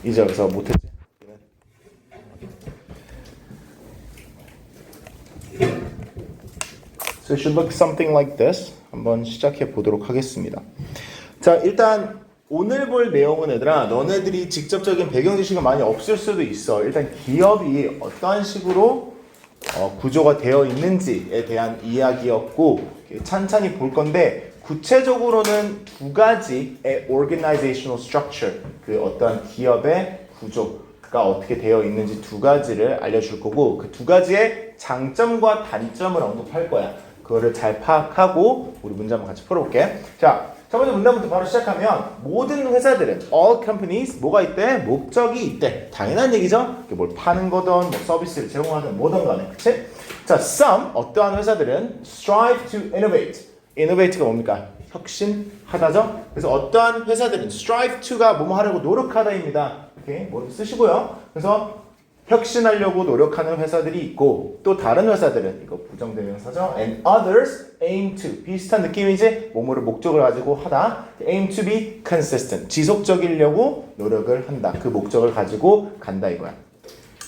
이제 여기서 못했지? So it should look something like this. 한번 시작해 보도록 하겠습니다. 자, 일단 오늘 볼 내용은 얘들아, 너네들이 직접적인 배경 지식은 많이 없을 수도 있어. 일단 기업이 어떠한 식으로 구조가 되어 있는지에 대한 이야기였고 찬찬히 볼 건데 구체적으로는 두 가지의 organizational structure, 그 어떠한 기업의 구조가 어떻게 되어 있는지 두 가지를 알려줄 거고 그 두 가지의 장점과 단점을 언급할 거야. 그거를 잘 파악하고 우리 문제 한번 같이 풀어볼게. 자, 첫 번째 문단부터 바로 시작하면 모든 회사들은 all companies 뭐가 있대? 목적이 있대. 당연한 얘기죠. 뭘 파는 거든 뭐 서비스를 제공하든 뭐든 간에. 그치? 자, some 어떠한 회사들은 strive to innovate. innovate가 뭡니까? 혁신하다죠. 그래서 어떠한 회사들은 strive to가 뭐뭐 하려고 노력하다입니다. 이렇게 뭐 쓰시고요. 그래서 혁신하려고 노력하는 회사들이 있고 또 다른 회사들은 이거 부정대명사죠. And others aim to 비슷한 느낌이지 뭐뭐를 목적을 가지고 하다. aim to be consistent 지속적이려고 노력을 한다. 그 목적을 가지고 간다 이거야.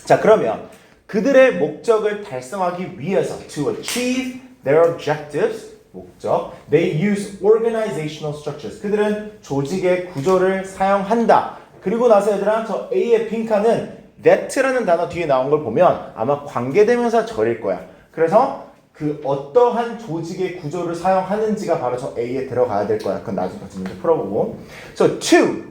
자, 그러면 그들의 목적을 달성하기 위해서 to achieve their objectives 목적 they use organizational structures 그들은 조직의 구조를 사용한다. 그리고 나서 얘들아 저 A의 빈칸은 that라는 단어 뒤에 나온 걸 보면 아마 관계대명사 절일 거야. 그래서 그 어떠한 조직의 구조를 사용하는지가 바로 저 A에 들어가야 될 거야. 그건 나중에 같이 문제 풀어보고. So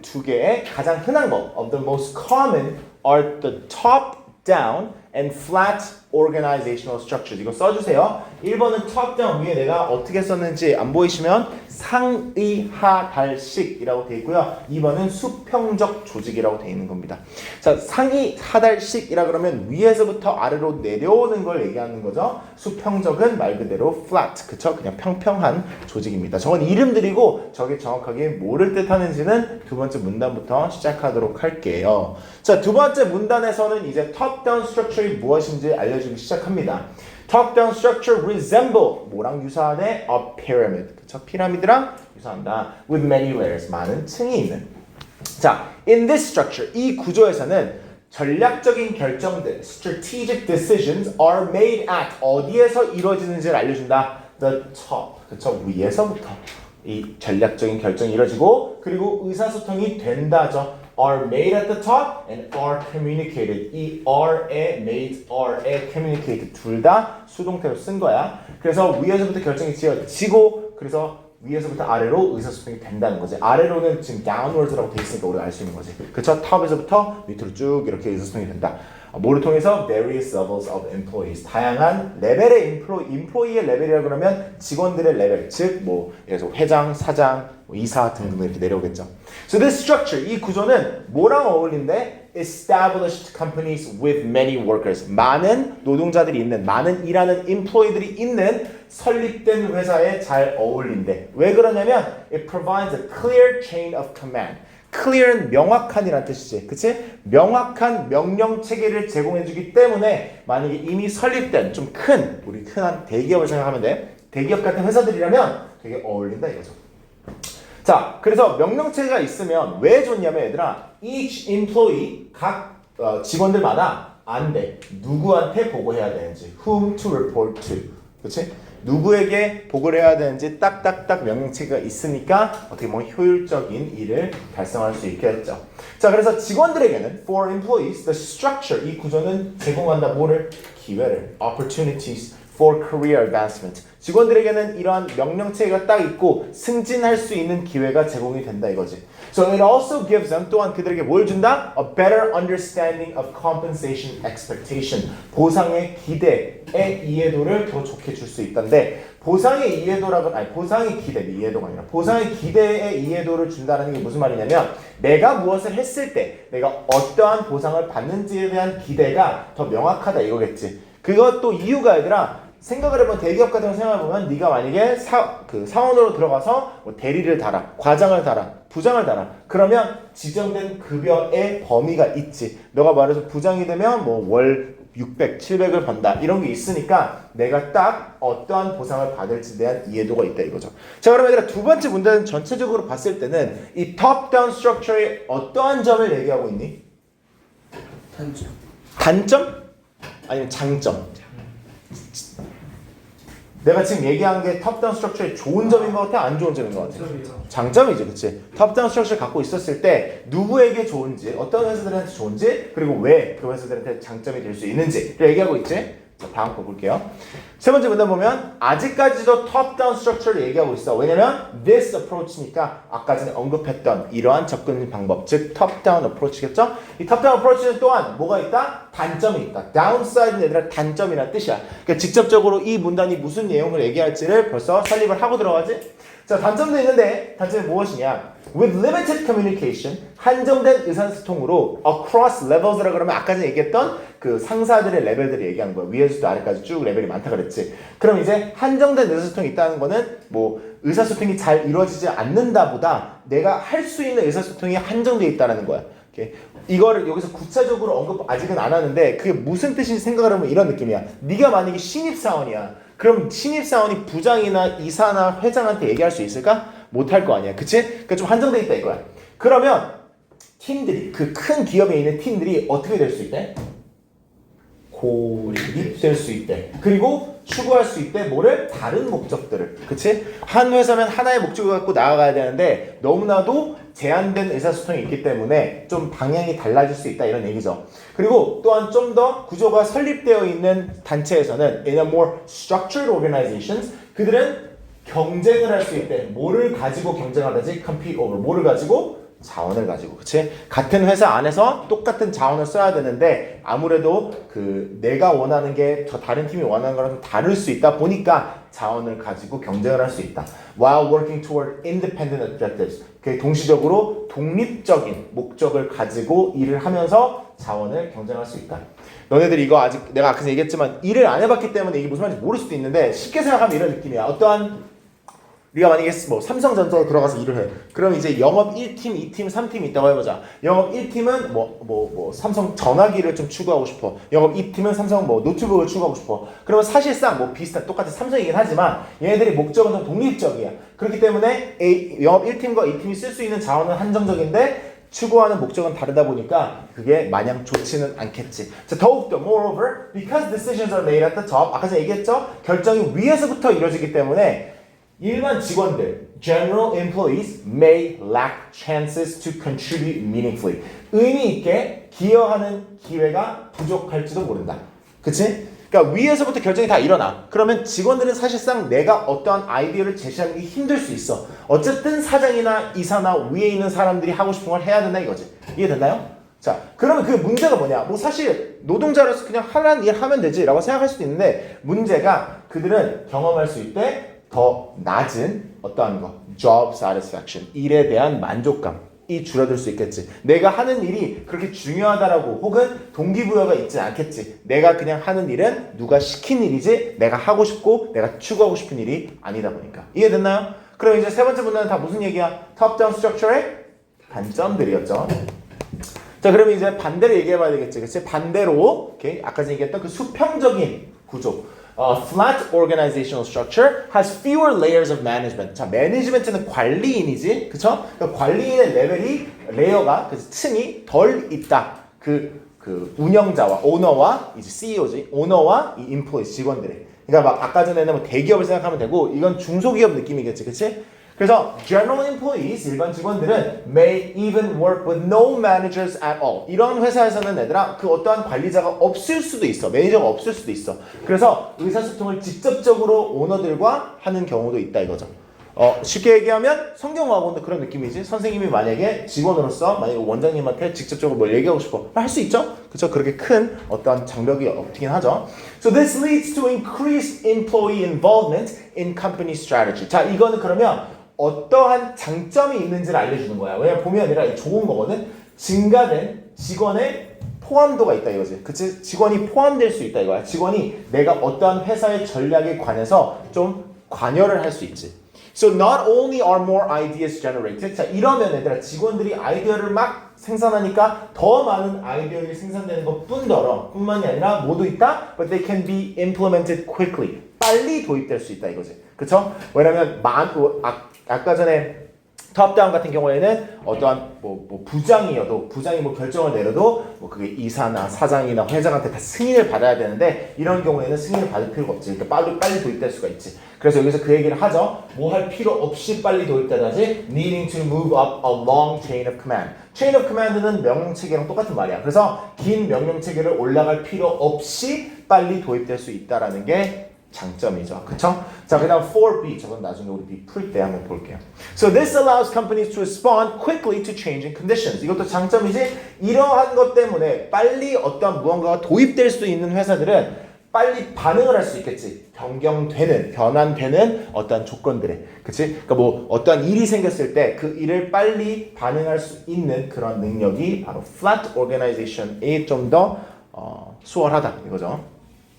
두 개의 가장 흔한 거 of the most common are the top down and flat organizational structures. 이거 써주세요. 1번은 top down 위에 내가 어떻게 썼는지 안 보이시면 상의하달식이라고 되어 있고요. 2번은 수평적 조직이라고 되어 있는 겁니다. 자, 상의하달식이라 그러면 위에서부터 아래로 내려오는 걸 얘기하는 거죠. 수평적은 말 그대로 flat, 그쵸? 그냥 평평한 조직입니다. 저건 이름들이고 저게 정확하게 뭐를 뜻하는지는 두 번째 문단부터 시작하도록 할게요. 자, 두 번째 문단에서는 이제 top down structure이 무엇인지 알려주기 시작합니다. Top-down structure resemble 뭐랑 유사하네? A pyramid. 그쵸? 피라미드랑 유사한다. With many layers. 많은 층이 있는. 자, in this structure, 이 구조에서는 전략적인 결정들, strategic decisions are made at 어디에서 이루어지는지를 알려준다. The top. 그쵸? 위에서부터 이 전략적인 결정이 이루어지고 그리고 의사소통이 된다죠. are made at the top and are communicated. 이 are에 made, are에 communicated 둘 다 수동태로 쓴 거야. 그래서 위에서부터 결정이 지어지고 그래서 위에서부터 아래로 의사소통이 된다는 거지. 아래로는 지금 downwards라고 돼 있으니까 우리가 알 수 있는 거지. 그쵸? top에서부터 밑으로 쭉 이렇게 의사소통이 된다. 뭐를 통해서 various levels of employees 다양한 레벨의 employee의 레벨이라 그러면 직원들의 레벨 즉 뭐 예를 들어서 회장, 사장, 이사 등등 이렇게 내려오겠죠. So this structure 이 구조는 뭐랑 어울린대? Established companies with many workers 많은 노동자들이 있는 많은 일하는 employee들이 있는 설립된 회사에 잘 어울린대. 왜 그러냐면 it provides a clear chain of command. clear은 명확한이란 뜻이지. 그치? 명확한 명령 체계를 제공해주기 때문에 만약에 이미 설립된 좀 큰 우리 큰 대기업을 생각하면 돼. 대기업 같은 회사들이라면 되게 어울린다 이거죠. 자, 그래서 명령 체계가 있으면 왜 좋냐면 얘들아 each employee 각 직원들마다 안 돼. 누구한테 보고해야 되는지 whom to report to. 그치? 누구에게 보고를 해야 되는지 딱딱딱 명령체계가 있으니까 어떻게 보면 효율적인 일을 달성할 수 있겠죠. 자, 그래서 직원들에게는 for employees the structure 이 구조는 제공한다 뭐를? 기회를 opportunities for career advancement 직원들에게는 이러한 명령체계가 딱 있고 승진할 수 있는 기회가 제공이 된다 이거지. So it also gives them 또한 그들에게 뭘 준다? A better understanding of compensation expectation 보상의 기대의 이해도를 더 좋게 줄 수 있던데 보상의 이해도라고 보상의 기대 이해도가 아니라 보상의 기대의 이해도를 준다는 게 무슨 말이냐면 내가 무엇을 했을 때 내가 어떠한 보상을 받는지에 대한 기대가 더 명확하다 이거겠지. 그것도 이유가 얘들아 생각을 해보면 대기업 같은 거 생각해보면 네가 만약에 사원으로 들어가서 뭐 대리를 달아, 과장을 달아, 부장을 달아 그러면 지정된 급여의 범위가 있지. 너가 말해서 부장이 되면 뭐 월 600, 700을 번다 이런 게 있으니까 내가 딱 어떠한 보상을 받을지에 대한 이해도가 있다 이거죠. 자, 그러면 얘들아 두 번째 문제는 전체적으로 봤을 때는 이 top-down structure의 어떠한 점을 얘기하고 있니? 단점? 아니면 장점? 내가 지금 얘기한 게 탑다운 스트럭처의 좋은 점인 것 같아? 안 좋은 점인 것 같아? 장점이죠, 그치? 탑다운 스트럭처를 갖고 있었을 때 누구에게 좋은지, 어떤 회사들한테 좋은지, 그리고 왜 그 회사들한테 장점이 될 수 있는지를 얘기하고 있지? 자, 다음 거 볼게요. 세 번째 문단 보면 아직까지도 탑다운 스트럭처를 얘기하고 있어. 왜냐면 this approach니까 아까 전에 언급했던 이러한 접근 방법, 즉 탑다운 approach겠죠? 이 탑다운 approach는 또한 뭐가 있다? 단점이 있다. downside는 얘들아 단점이라는 뜻이야. 그러니까 직접적으로 이 문단이 무슨 내용을 얘기할지를 벌써 설립을 하고 들어가지? 자, 단점도 있는데 단점이 무엇이냐? With limited communication, 한정된 의사소통으로 across levels이라 그러면 아까 전에 얘기했던 그 상사들의 레벨들을 얘기하는 거야. 위에서부터 아래까지 쭉 레벨이 많다 그랬지. 그럼 이제 한정된 의사소통이 있다는 거는 뭐 의사소통이 잘 이루어지지 않는다보다 내가 할 수 있는 의사소통이 한정되어 있다는 거야. 이거를 여기서 구체적으로 언급 아직은 안 하는데 그게 무슨 뜻인지 생각을 하면 이런 느낌이야. 네가 만약에 신입사원이야. 그럼 신입사원이 부장이나 이사나 회장한테 얘기할 수 있을까? 못할 거 아니야. 그치? 그러니까 좀 한정돼 있다 이거야. 그러면 팀들이, 그 큰 기업에 있는 팀들이 어떻게 될 수 있대? 고립될 수 있대. 그리고 추구할 수 있대. 뭐를? 다른 목적들을. 그치? 한 회사면 하나의 목적을 갖고 나아가야 되는데 너무나도 제한된 의사소통이 있기 때문에 좀 방향이 달라질 수 있다 이런 얘기죠. 그리고 또한 좀 더 구조가 설립되어 있는 단체에서는 in a more structured organizations 그들은 경쟁을 할 수 있대. 뭐를 가지고 경쟁하다지? compete over. 뭐를 가지고? 자원을 가지고. 그치? 같은 회사 안에서 똑같은 자원을 써야 되는데 아무래도 그 내가 원하는 게 저 다른 팀이 원하는 거랑 좀 다를 수 있다 보니까 자원을 가지고 경쟁을 할 수 있다. While working toward independent objectives. 동시적으로 독립적인 목적을 가지고 일을 하면서 자원을 경쟁할 수 있다. 너네들이 이거 아직 내가 아까 얘기했지만 일을 안 해봤기 때문에 이게 무슨 말인지 모를 수도 있는데 쉽게 생각하면 이런 느낌이야. 어떠한 네가 만약에 뭐 삼성전자에 들어가서 일을 해. 그럼 이제 영업 1팀, 2팀, 3팀이 있다고 해보자. 영업 1팀은 삼성 전화기를 좀 추구하고 싶어. 영업 2팀은 삼성 노트북을 추구하고 싶어. 그러면 사실상 비슷한 똑같은 삼성이긴 하지만 얘네들이 목적은 좀 독립적이야. 그렇기 때문에 영업 1팀과 2팀이 쓸 수 있는 자원은 한정적인데 추구하는 목적은 다르다 보니까 그게 마냥 좋지는 않겠지. 자, 더욱더 moreover, because decisions are made at the top. 아까 전에 얘기했죠? 결정이 위에서부터 이루어지기 때문에 일반 직원들, general employees may lack chances to contribute meaningfully. 의미 있게 기여하는 기회가 부족할지도 모른다. 그치? 그러니까 위에서부터 결정이 다 일어나. 그러면 직원들은 사실상 내가 어떠한 아이디어를 제시하는 게 힘들 수 있어. 어쨌든 사장이나 이사나 위에 있는 사람들이 하고 싶은 걸 해야 된다 이거지. 이해됐나요? 자, 그러면 그 문제가 뭐냐? 사실 노동자로서 그냥 하라는 일 하면 되지 라고 생각할 수도 있는데 문제가 그들은 경험할 수 있대 더 낮은 어떠한 거, job satisfaction, 일에 대한 만족감이 줄어들 수 있겠지. 내가 하는 일이 그렇게 중요하다라고 혹은 동기부여가 있지 않겠지. 내가 그냥 하는 일은 누가 시킨 일이지 내가 하고 싶고 내가 추구하고 싶은 일이 아니다 보니까. 이해됐나요? 그럼 이제 세 번째 문제는 다 무슨 얘기야? top-down structure의 단점들이었죠. 자, 그러면 이제 반대로 얘기해봐야 되겠지. 그치? 반대로, 아까 전에 얘기했던 그 수평적인 구조. Flat organizational structure has fewer layers of management. 자, 매니지먼트는 관리인이지, 그쵸? 그러니까 관리인의 레이어가, 그래서 층이 덜 있다. 그 운영자와, 오너와, 이제 CEO지, 오너와 이 employees, 직원들의. 그러니까 막 아까 전에는 대기업을 생각하면 되고, 이건 중소기업 느낌이겠지, 그치? 그래서 general employees, 일반 직원들은 may even work with no managers at all. 이런 회사에서는 얘들아 그 어떠한 관리자가 없을 수도 있어. 매니저가 없을 수도 있어. 그래서 의사소통을 직접적으로 오너들과 하는 경우도 있다 이거죠. 쉽게 얘기하면 성경화학원도 그런 느낌이지. 선생님이 만약에 직원으로서 만약에 원장님한테 직접적으로 뭘 얘기하고 싶어 할 수 있죠. 그렇죠. 그렇게 큰 어떠한 장벽이 없긴 하죠. So this leads to increased employee involvement in company strategy. 자, 이거는 그러면 어떠한 장점이 있는지를 알려주는 거야. 왜냐면 보면 아니라 좋은 거거든. 증가된 직원의 포함도가 있다 이거지. 그치? 직원이 포함될 수 있다 이거야. 직원이 내가 어떠한 회사의 전략에 관해서 좀 관여를 할 수 있지. So not only are more ideas generated. 자, 이러면 얘들아 직원들이 아이디어를 막 생산하니까 더 많은 아이디어들이 생산되는 뿐만이 아니라 뭐도 있다? But they can be implemented quickly. 빨리 도입될 수 있다 이거지. 그쵸? 왜냐면 아까 전에 탑다운 같은 경우에는 어떠한 부장이 뭐 결정을 내려도 뭐 그게 이사나 사장이나 회장한테 다 승인을 받아야 되는데 이런 경우에는 승인을 받을 필요가 없지. 그러니까 빨리 도입될 수가 있지. 그래서 여기서 그 얘기를 하죠. 뭐 할 필요 없이 빨리 도입되다지 needing to move up a long chain of command. chain of command는 명령 체계랑 똑같은 말이야. 그래서 긴 명령 체계를 올라갈 필요 없이 빨리 도입될 수 있다라는 게 장점이죠. 그쵸? 자, 그 다음 4B. 저건 나중에 우리 B 풀 때 한번 볼게요. So this allows companies to respond quickly to changing conditions. 이것도 장점이지. 이러한 것 때문에 빨리 어떤 무언가가 도입될 수 있는 회사들은 빨리 반응을 할 수 있겠지. 변환되는 어떤 조건들에. 그치? 그러니까 뭐 어떤 일이 생겼을 때 그 일을 빨리 반응할 수 있는 그런 능력이 바로 flat organization이 좀 더 수월하다. 이거죠.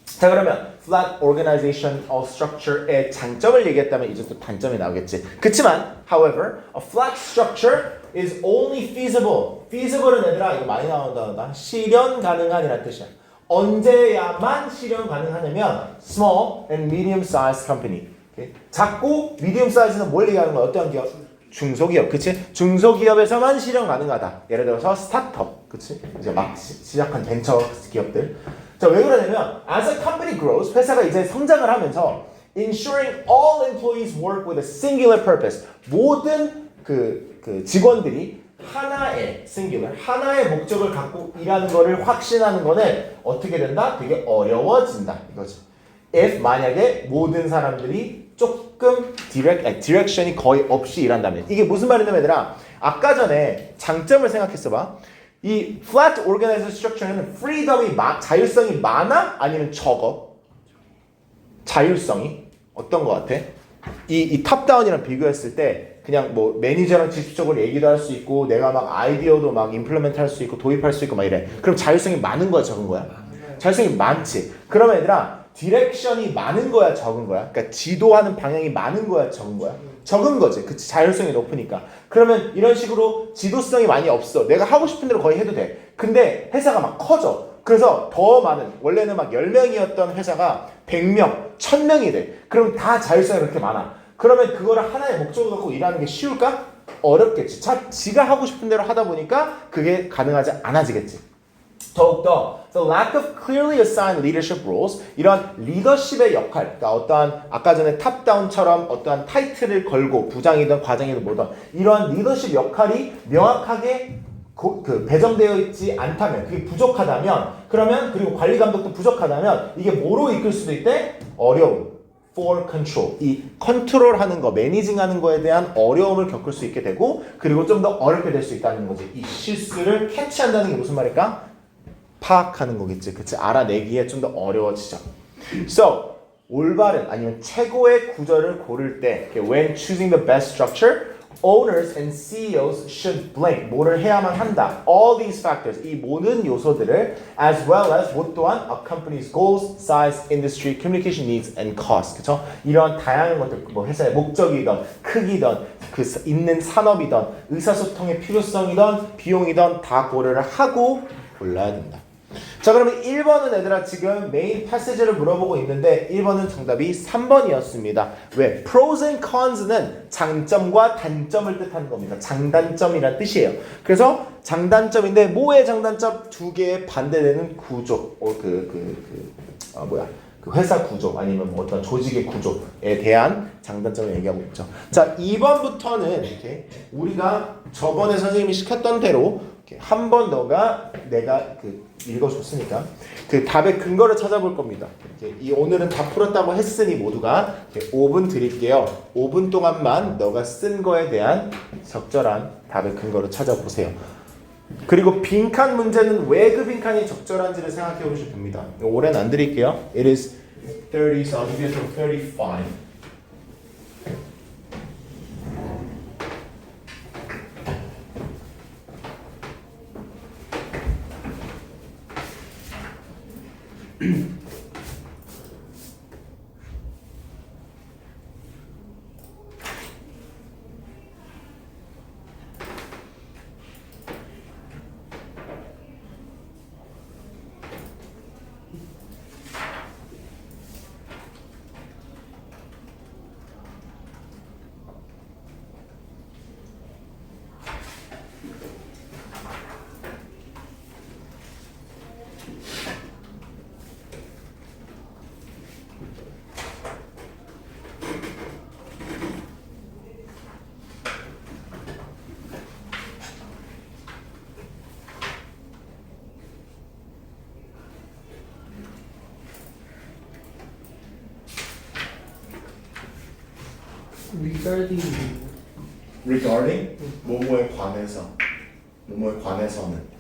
자, 그러면 flat organizational structure의 장점을 얘기했다면 이제 또 단점이 나오겠지. 그치만, however, a flat structure is only feasible. feasible은 얘들아 이거 많이 나온다. 실현 가능한이라는 뜻이야. 언제야만 실현 가능하냐면 small and medium sized company. Okay? 작고 medium size는 뭘 얘기하는 거야? 어떤 기업? 중소기업, 그치? 중소기업에서만 실현 가능하다. 예를 들어서 스타트업, 그치? 이제 막 시작한 벤처 기업들. 자, 왜 그러냐면 as a company grows, 회사가 이제 성장을 하면서 ensuring all employees work with a singular purpose. 모든 그 직원들이 하나의 목적을 갖고 일하는 거를 확신하는 거는 어떻게 된다? 되게 어려워진다. 이거지. if 만약에 모든 사람들이 조금 디렉션이 거의 없이 일한다면. 이게 무슨 말이냐면 얘들아, 아까 전에 장점을 생각했어봐. 이 flat organized structure는 자율성이 많아? 아니면 적어? 자율성이? 어떤 거 같아? 이 탑다운이랑 비교했을 때 그냥 뭐 매니저랑 직접적으로 얘기도 할 수 있고 내가 막 아이디어도 막 임플리먼트 할 수 있고 도입할 수 있고 막 이래. 그럼 자율성이 많은 거야, 적은 거야? 자율성이 많지. 그러면 얘들아 디렉션이 많은 거야, 적은 거야? 그러니까 지도하는 방향이 많은 거야, 적은 거야? 적은 거지. 그치? 자율성이 높으니까. 그러면 이런 식으로 지도성이 많이 없어. 내가 하고 싶은 대로 거의 해도 돼. 근데 회사가 막 커져. 그래서 더 많은, 원래는 막 10명이었던 회사가 100명, 1000명이 돼. 그럼 다 자율성이 그렇게 많아. 그러면 그거를 하나의 목적을 갖고 일하는 게 쉬울까? 어렵겠지. 지가 하고 싶은 대로 하다 보니까 그게 가능하지 않아지겠지. 더욱더 the lack of clearly assigned leadership roles, 이런 리더십의 역할, 그러니까 어떠한 아까 전에 탑다운처럼 어떠한 타이틀을 걸고 부장이든 과장이든 뭐든 이런 리더십 역할이 명확하게 배정되어 있지 않다면, 그게 부족하다면, 그러면 그리고 관리 감독도 부족하다면 이게 뭐로 이끌 수도 있대? 어려움. for control. 이 컨트롤하는 거, 매니징하는 거에 대한 어려움을 겪을 수 있게 되고, 그리고 좀 더 어렵게 될 수 있다는 거지. 이 실수를 캐치한다는 게 무슨 말일까? 파악하는 거겠지. 그치? 알아내기에 좀 더 어려워지죠. So, 올바른 아니면 최고의 구조를 고를 때, when choosing the best structure, owners and CEOs should blank. 뭐를 해야만 한다. All these factors. 이 모든 요소들을 as well as 뭐 또한 a company's goals, size, industry, communication needs and cost. 그쵸? 이런 다양한 것들, 뭐 회사의 목적이든 크기든 그 있는 산업이든 의사소통의 필요성이든 비용이든 다 고려를 하고 골라야 된다. 자, 그러면 1번은 얘들아 지금 메인 패시지를 물어보고 있는데 1번은 정답이 3번이었습니다. 왜? pros and cons는 장점과 단점을 뜻하는 겁니다. 장단점이란 뜻이에요. 그래서 장단점인데 뭐의 장단점? 두 개의 반대되는 구조, 그 회사 구조 아니면 뭐 어떤 조직의 구조에 대한 장단점을 얘기하고 있죠. 자, 2번부터는 이렇게 우리가 저번에 선생님이 시켰던 대로 한 번 내가 읽어줬으니까 그 답의 근거를 찾아볼 겁니다. 이 오늘은 다 풀었다고 했으니 모두가 5분 드릴게요. 5분 동안만 너가 쓴 거에 대한 적절한 답의 근거를 찾아보세요. 그리고 빈칸 문제는 왜 그 빈칸이 적절한지를 생각해 보시면 됩니다. 올해는 안 드릴게요. It is 30, so I'll give you from 35. regarding regarding 뭐뭐에 관해서 뭐뭐에 관해서는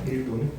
일분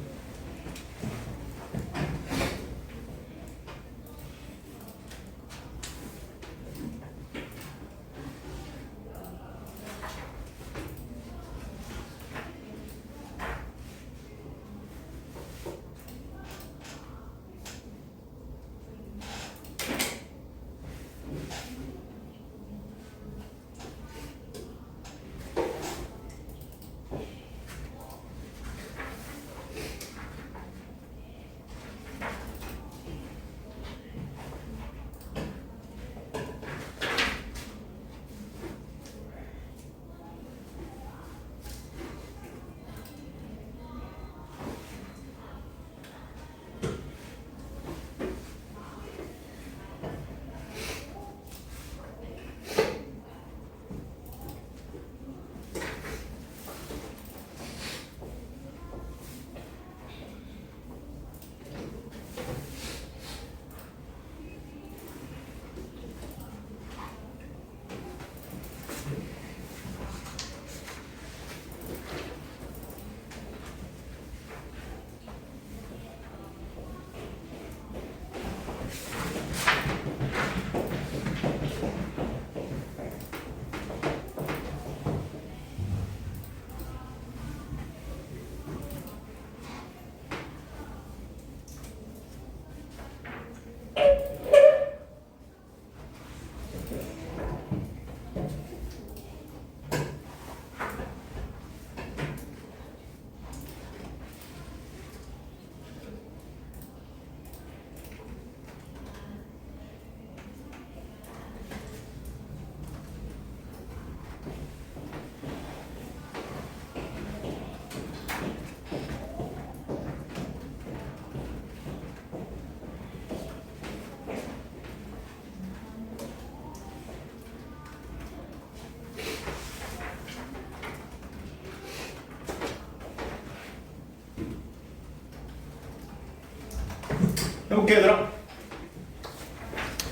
해볼게요, 얘들아.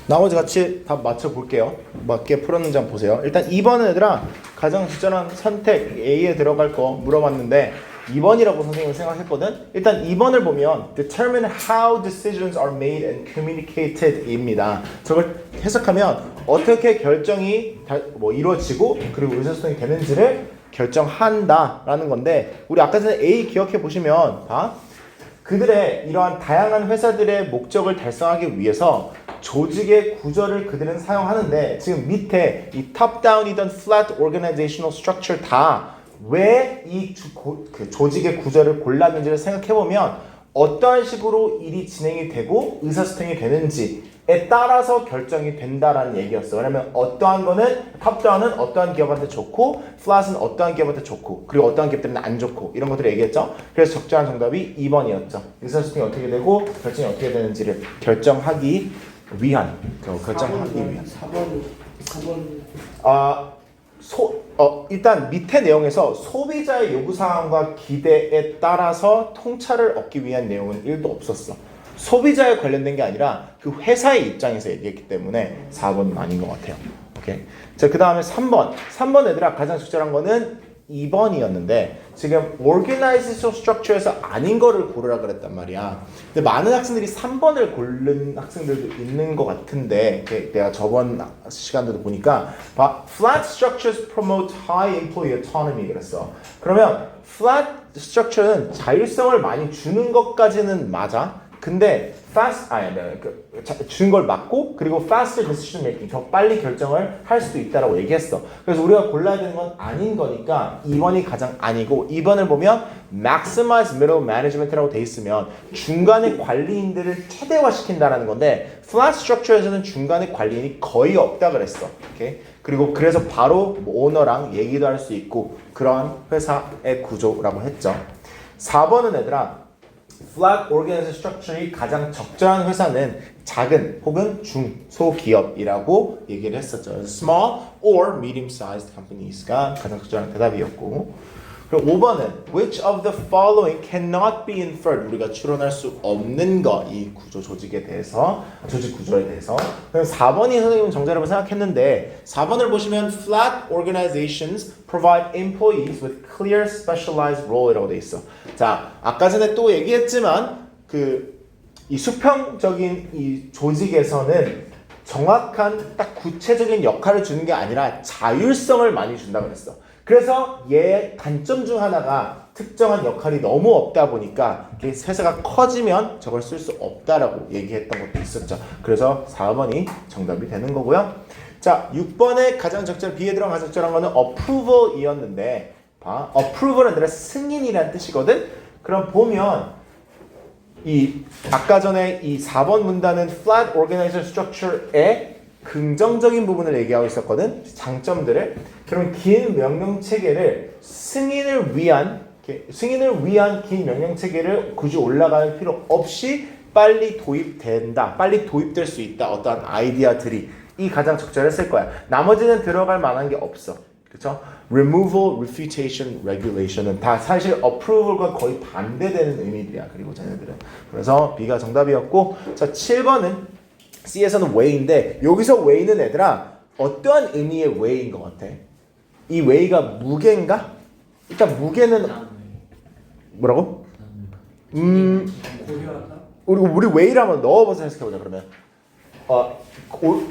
나머지 같이 답 맞춰볼게요. 맞게 풀었는지 한번 보세요. 일단 2번은 얘들아 가장 적절한 선택 A에 들어갈 거 물어봤는데 2번이라고 선생님은 생각했거든. 일단 2번을 보면 determine how decisions are made and communicated 입니다. 저걸 해석하면 어떻게 결정이 이루어지고 그리고 의사소통이 되는지를 결정한다라는 건데 우리 아까 전에 A 기억해 보시면 봐. 그들의 이러한 다양한 회사들의 목적을 달성하기 위해서 조직의 구조를 그들은 사용하는데 지금 밑에 이 top-down이던 flat organizational structure 다 왜 이 조직의 구조를 골랐는지를 생각해보면 어떠한 식으로 일이 진행이 되고 의사소통이 되는지에 따라서 결정이 된다라는 얘기였어. 왜냐면 어떠한 거는 top-down은 어떠한 기업한테 좋고 flat은 어떠한 기업한테 좋고 그리고 어떠한 기업들은 안 좋고 이런 것들을 얘기했죠. 그래서 적절한 정답이 2번이었죠. 의사소통이 어떻게 되고 결정이 어떻게 되는지를 결정하기 위한 결정하기 위한 4번 일단 밑에 내용에서 소비자의 요구사항과 기대에 따라서 통찰을 얻기 위한 내용은 1도 없었어. 소비자에 관련된 게 아니라 그 회사의 입장에서 얘기했기 때문에 4번은 아닌 것 같아요. 오케이. 자, 그 다음에 3번 애들아 가장 적절한 거는 2번이었는데 지금 organizational structure에서 아닌 거를 고르라 그랬단 말이야. 근데 많은 학생들이 3번을 고른 학생들도 있는 것 같은데 내가 저번 시간들도 보니까 flat structures promote high employee autonomy 그랬어. 그러면 flat structure는 자율성을 많이 주는 것까지는 맞아. 근데 주는 걸 맞고 그리고 faster decision making 더 빨리 결정을 할 수도 있다라고 얘기했어. 그래서 우리가 골라야 되는 건 아닌 거니까 2번이 가장 아니고 2번을 보면 maximize middle management라고 돼 있으면 중간의 관리인들을 최대화시킨다라는 건데 flat structure에서는 중간의 관리인이 거의 없다 그랬어. 오케이? 그리고 그래서 바로 오너랑 얘기도 할 수 있고 그런 회사의 구조라고 했죠. 4번은 얘들아 flat organizational structure이 가장 적절한 회사는 작은 혹은 중소기업이라고 얘기를 했었죠. Small or medium-sized companies가 가장 적절한 대답이었고 그리고 5번은 which of the following cannot be inferred 우리가 추론할 수 없는 거 이 구조 조직에 대해서 조직 구조에 대해서 그럼 4번이 선생님은 정답이라고 생각했는데 4번을 보시면 flat organizations provide employees with clear specialized role이라고 돼 있어. 자, 아까 전에 또 얘기했지만 이 수평적인 이 조직에서는 정확한 딱 구체적인 역할을 주는 게 아니라 자율성을 많이 준다 그랬어. 그래서 얘의 단점 중 하나가 특정한 역할이 너무 없다 보니까 회사가 커지면 저걸 쓸 수 없다라고 얘기했던 것도 있었죠. 그래서 4번이 정답이 되는 거고요. 자, 6번에 가장 적절한 B에 들어간 가장 적절한 거는 approval이었는데 approval은 아니라 승인이라는 뜻이거든. 그럼 보면 이 아까 전에 이 4번 문단은 flat organizational structure의 긍정적인 부분을 얘기하고 있었거든. 장점들을. 그럼 긴 명령 체계를 승인을 위한 긴 명령 체계를 굳이 올라갈 필요 없이 빨리 도입된다. 빨리 도입될 수 있다. 어떠한 아이디어들이 이 가장 적절했을 거야. 나머지는 들어갈 만한 게 없어. 그렇죠? Removal, Refutation, Regulation은 다 사실 approval과 거의 반대되는 의미들이야. 그리고 쟤네들은. 그래서 B가 정답이었고 자 7번은 C에서는 way인데 여기서 way는 애들아 어떠한 의미의 way인 것 같아? 이 way가 무게인가? 일단 무게는 뭐라고? 우리 way를 한번 넣어봐서 해석해보자. 그러면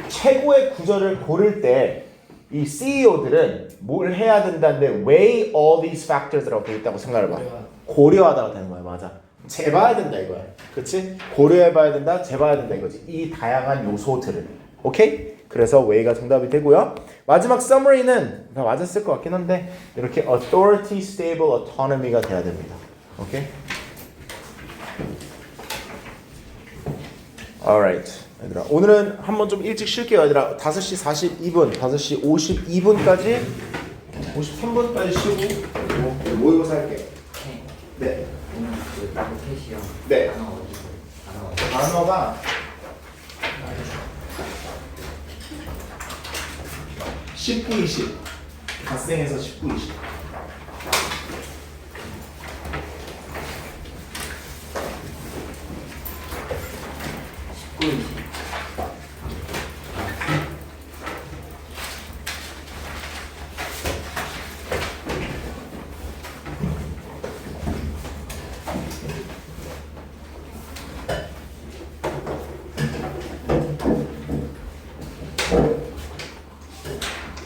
최고의 구조를 고를 때 이 CEO들은 뭘 해야 된다는데 weigh all these factors라고 되어 있다고 생각해봐. 고려하다가 되는 거야. 맞아. 재봐야 된다 이거야. 그렇지? 고려해봐야 된다, 재봐야 된다 이거지. 이 다양한 요소들을. 오케이? 그래서 weigh가 정답이 되고요. 마지막 summary는 다 맞았을 것 같긴 한데 이렇게 authority, stable, autonomy가 돼야 됩니다. 오케이? Alright. 얘들아, 오늘은 한번 좀 일찍 쉴게요. 얘들아, 5시 42분, 5시 52분까지 53분까지 쉬고 그리고 모의고사 할게요. 네. 네. 단어가 19, 20 갓생에서 19, 20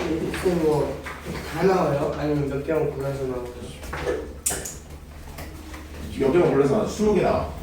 그 뭐다 나와요? 아니면 몇 개만 골라서 나와요? 몇 개만 골라서 20개 나와.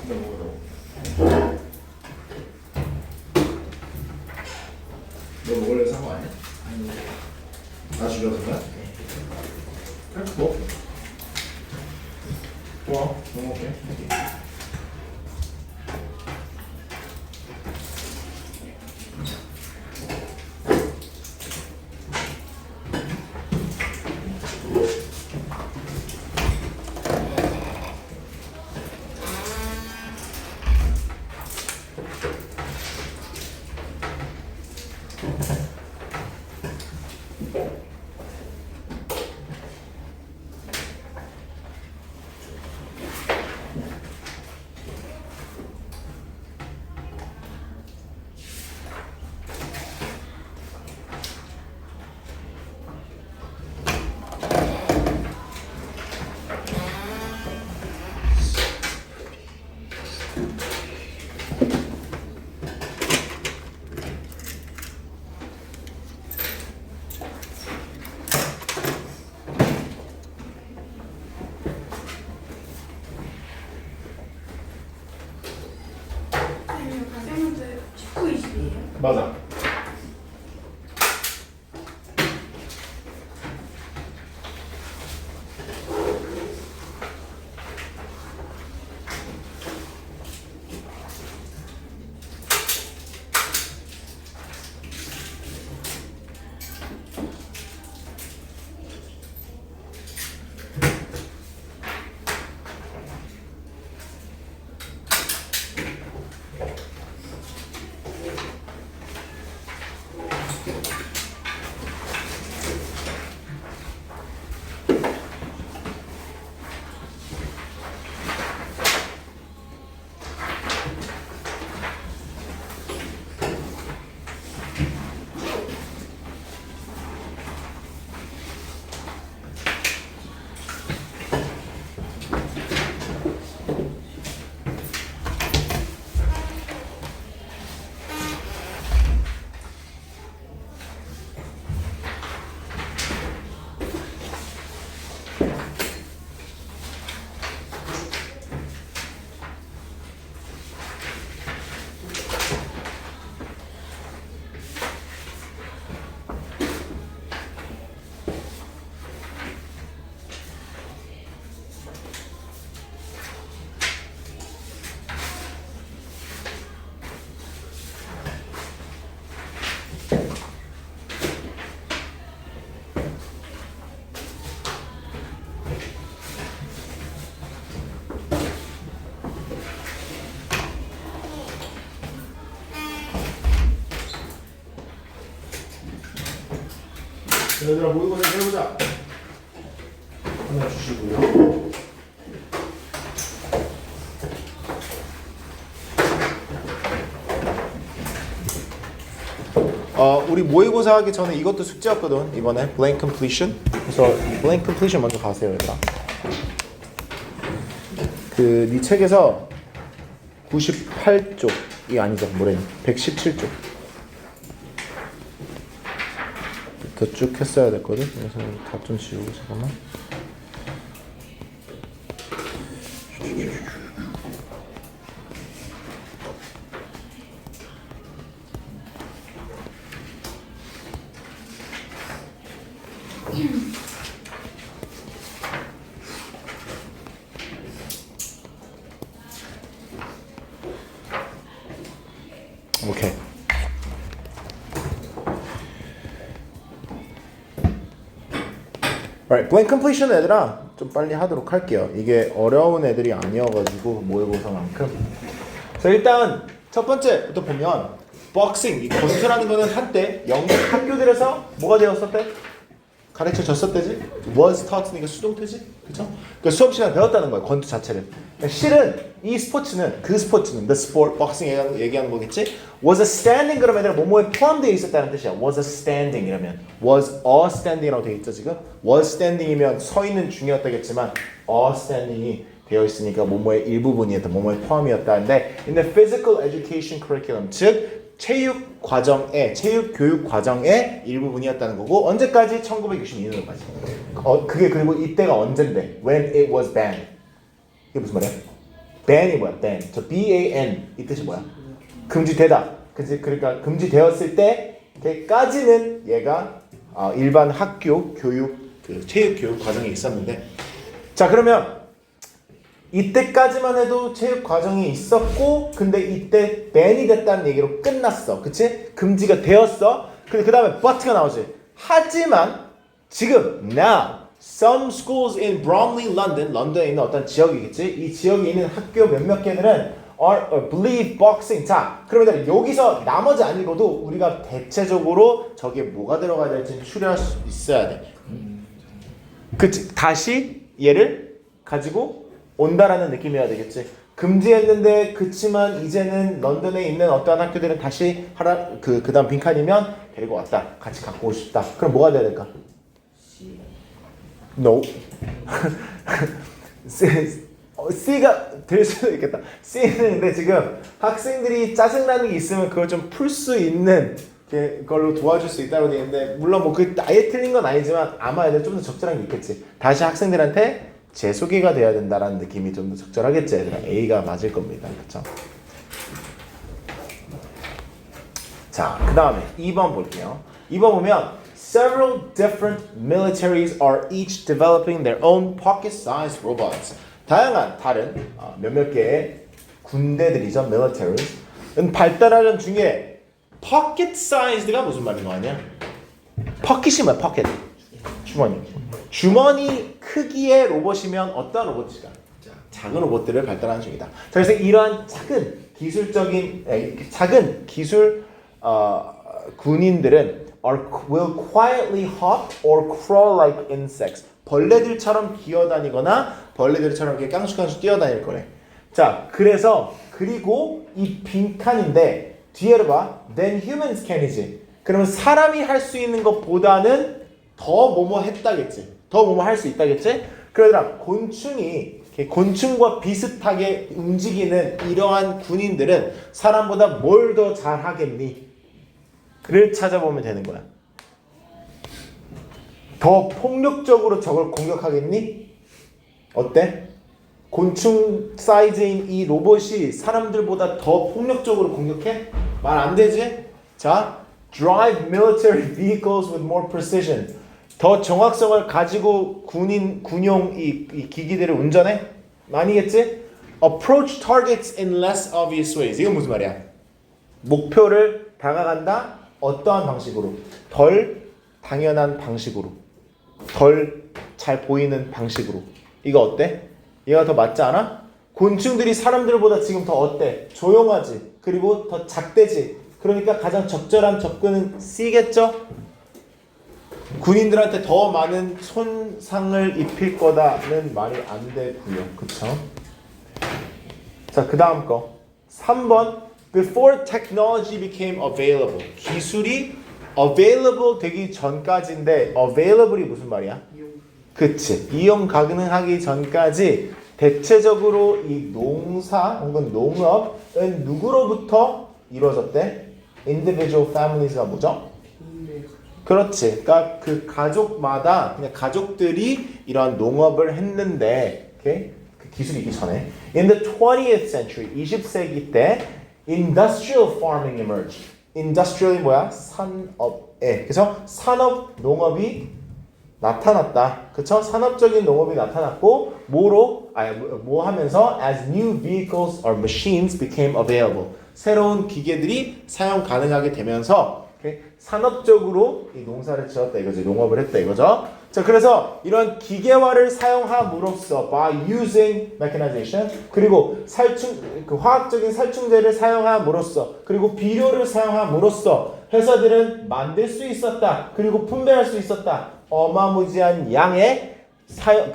너 먹으려고 산 거 아니야? 아니. 나 주려던 거야? 그래, 뭐? 좋아, 뭐 먹게. 가정 문제 19, 20이에요? 맞아. 얘들아 모의고사 해보자. 하나 주시고요. 우리 모의고사 하기 전에 이것도 숙제였거든. 이번에 blank completion. 그래서 blank completion 먼저 가세요, 얘들아. 네 책에서 98쪽이 아니죠, 뭐래? 117쪽. 더 쭉 했어야 됐거든. 그래서 다 좀 지우고 잠깐만. 오케이. Alright, blank completion 얘들아 좀 빨리 하도록 할게요. 이게 어려운 애들이 아니어가지고 모의고사만큼. 자 일단 첫 번째부터 보면 복싱, 이 권투라는 거는 한때 영국 학교들에서 뭐가 되었었대? 가르쳐 줬었대지? was taught니까 수동태지? 그쵸? 그러니까 수업 시간에 배웠다는 거야, 권투 자체를. 그러니까 실은 이 스포츠는, 그 스포츠는 the sport, 복싱 얘기하는 거겠지? was a standing 그러면 얘들아 뭐뭐에 포함되어 있었다는 뜻이야. was a standing 이라면 was a standing이라고 되어 있죠 지금? was standing이면 서 있는 중이었다겠지만 a standing이 되어 있으니까 뭐뭐의 일부분이었다, 뭐뭐의 포함이었다는데 in the physical education curriculum, 즉 체육 과정의, 체육 교육 과정의 일부분이었다는 거고 언제까지? 1962년까지. 그게 그리고 이때가 언젠데? When it was banned. 이게 무슨 말이야? ban이 뭐야? ban. 저 ban 이 뜻이 뭐야? 금지되다. 그치? 그러니까 금지되었을 때까지는 얘가 일반 학교 교육 그 체육 교육 과정이 있었는데, 자 그러면 이때까지만 해도 체육 과정이 있었고, 근데 이때 ban이 됐다는 얘기로 끝났어. 그치? 금지가 되었어. 근데 그 다음에 but가 나오지. 하지만 지금 now some schools in Bromley, London, 런던에 있는 어떤 지역이겠지? 이 지역에 있는 학교 몇몇 개들은 believe boxing. 자, 그러면 여기서 나머지 안 읽어도 우리가 대체적으로 저게 뭐가 들어가야 될지 추려할 수 있어야 돼. 그치? 다시 얘를 가지고 온다라는 느낌이어야 되겠지. 금지했는데 그치만 이제는 런던에 있는 어떠한 학교들은 다시 하라 그다음 빈칸이면 데리고 왔다. 같이 갖고 오고 싶다. 그럼 뭐가 돼야 될까? No. C가 될 수도 있겠다. C는 근데 지금 학생들이 짜증나는 게 있으면 그걸 좀 풀 수 있는 걸로 도와줄 수 있다고 되어 있는데, 물론 뭐 그 아예 틀린 건 아니지만 아마 애들 좀 더 적절한 게 있겠지. 다시 학생들한테 재소개가 돼야 된다라는 느낌이 좀 더 적절하겠지. 얘들아 A가 맞을 겁니다. 그렇죠? 자, 그 다음에 2번 볼게요. 2번 보면 Several different militaries are each developing their own pocket-sized robots. 다양한 다른 몇몇 개의 군대들이죠. military는 발달하는 중에 pocket-sized가 무슨 말인 거 아니야? pocket이 뭐야? pocket. 주머니. 주머니 크기의 로봇이면 어떤 로봇일까? 작은 로봇들을 발달하는 중이다. 그래서 이러한 작은 기술 군인들은 will quietly hop or crawl like insects. 벌레들처럼 기어다니거나 벌레들처럼 이렇게 깡충깡충 뛰어다닐 거래. 자, 그리고 이 빈칸인데 뒤에를 봐. Then humans can이지. 그러면 사람이 할 수 있는 것보다는 더 뭐뭐 했다겠지. 더 뭐뭐 할 수 있다겠지. 그러더라 곤충과 비슷하게 움직이는 이러한 군인들은 사람보다 뭘 더 잘하겠니? 를 찾아보면 되는 거야. 더 폭력적으로 적을 공격하겠니? 어때? 곤충 사이즈인 이 로봇이 사람들보다 더 폭력적으로 공격해? 말 안 되지? 자, drive military vehicles with more precision. 더 정확성을 가지고 군용 이 기기들을 운전해? 아니겠지? Approach targets in less obvious ways. 이건 무슨 말이야? 목표를 다가간다? 어떠한 방식으로? 덜 당연한 방식으로. 덜 잘 보이는 방식으로. 이거 어때? 얘가 더 맞지 않아? 곤충들이 사람들보다 지금 더 어때? 조용하지. 그리고 더 작대지. 그러니까 가장 적절한 접근은 C겠죠? 군인들한테 더 많은 손상을 입힐 거다는 말이 안 되고요. 그쵸? 자, 그 다음 거 3번 Before technology became available. 기술이 available 되기 전까지인데 available이 무슨 말이야? 그치. 이용 가능하기 전까지 대체적으로 이 농사 혹은 농업은 누구로부터 이루어졌대? Individual families가 뭐죠? 그렇지. 그러니까 그 가족마다 그냥 가족들이 이런 농업을 했는데, 오케이? 그 기술이 있기 전에. In the 20th century, 20세기 때 industrial farming emerged. industrial이 뭐야? 산업에. 그래서 산업 농업이 나타났다. 그쵸? 산업적인 농업이 나타났고 뭐 하면서 as new vehicles or machines became available. 새로운 기계들이 사용 가능하게 되면서 오케이? 산업적으로 이 농사를 지었다 이거지. 농업을 했다 이거죠. 자, 그래서 이런 기계화를 사용함으로써 by using mechanization 그리고 화학적인 살충제를 사용함으로써 그리고 비료를 사용함으로써 회사들은 만들 수 있었다. 그리고 분배할 수 있었다. 어마무지한 양의 살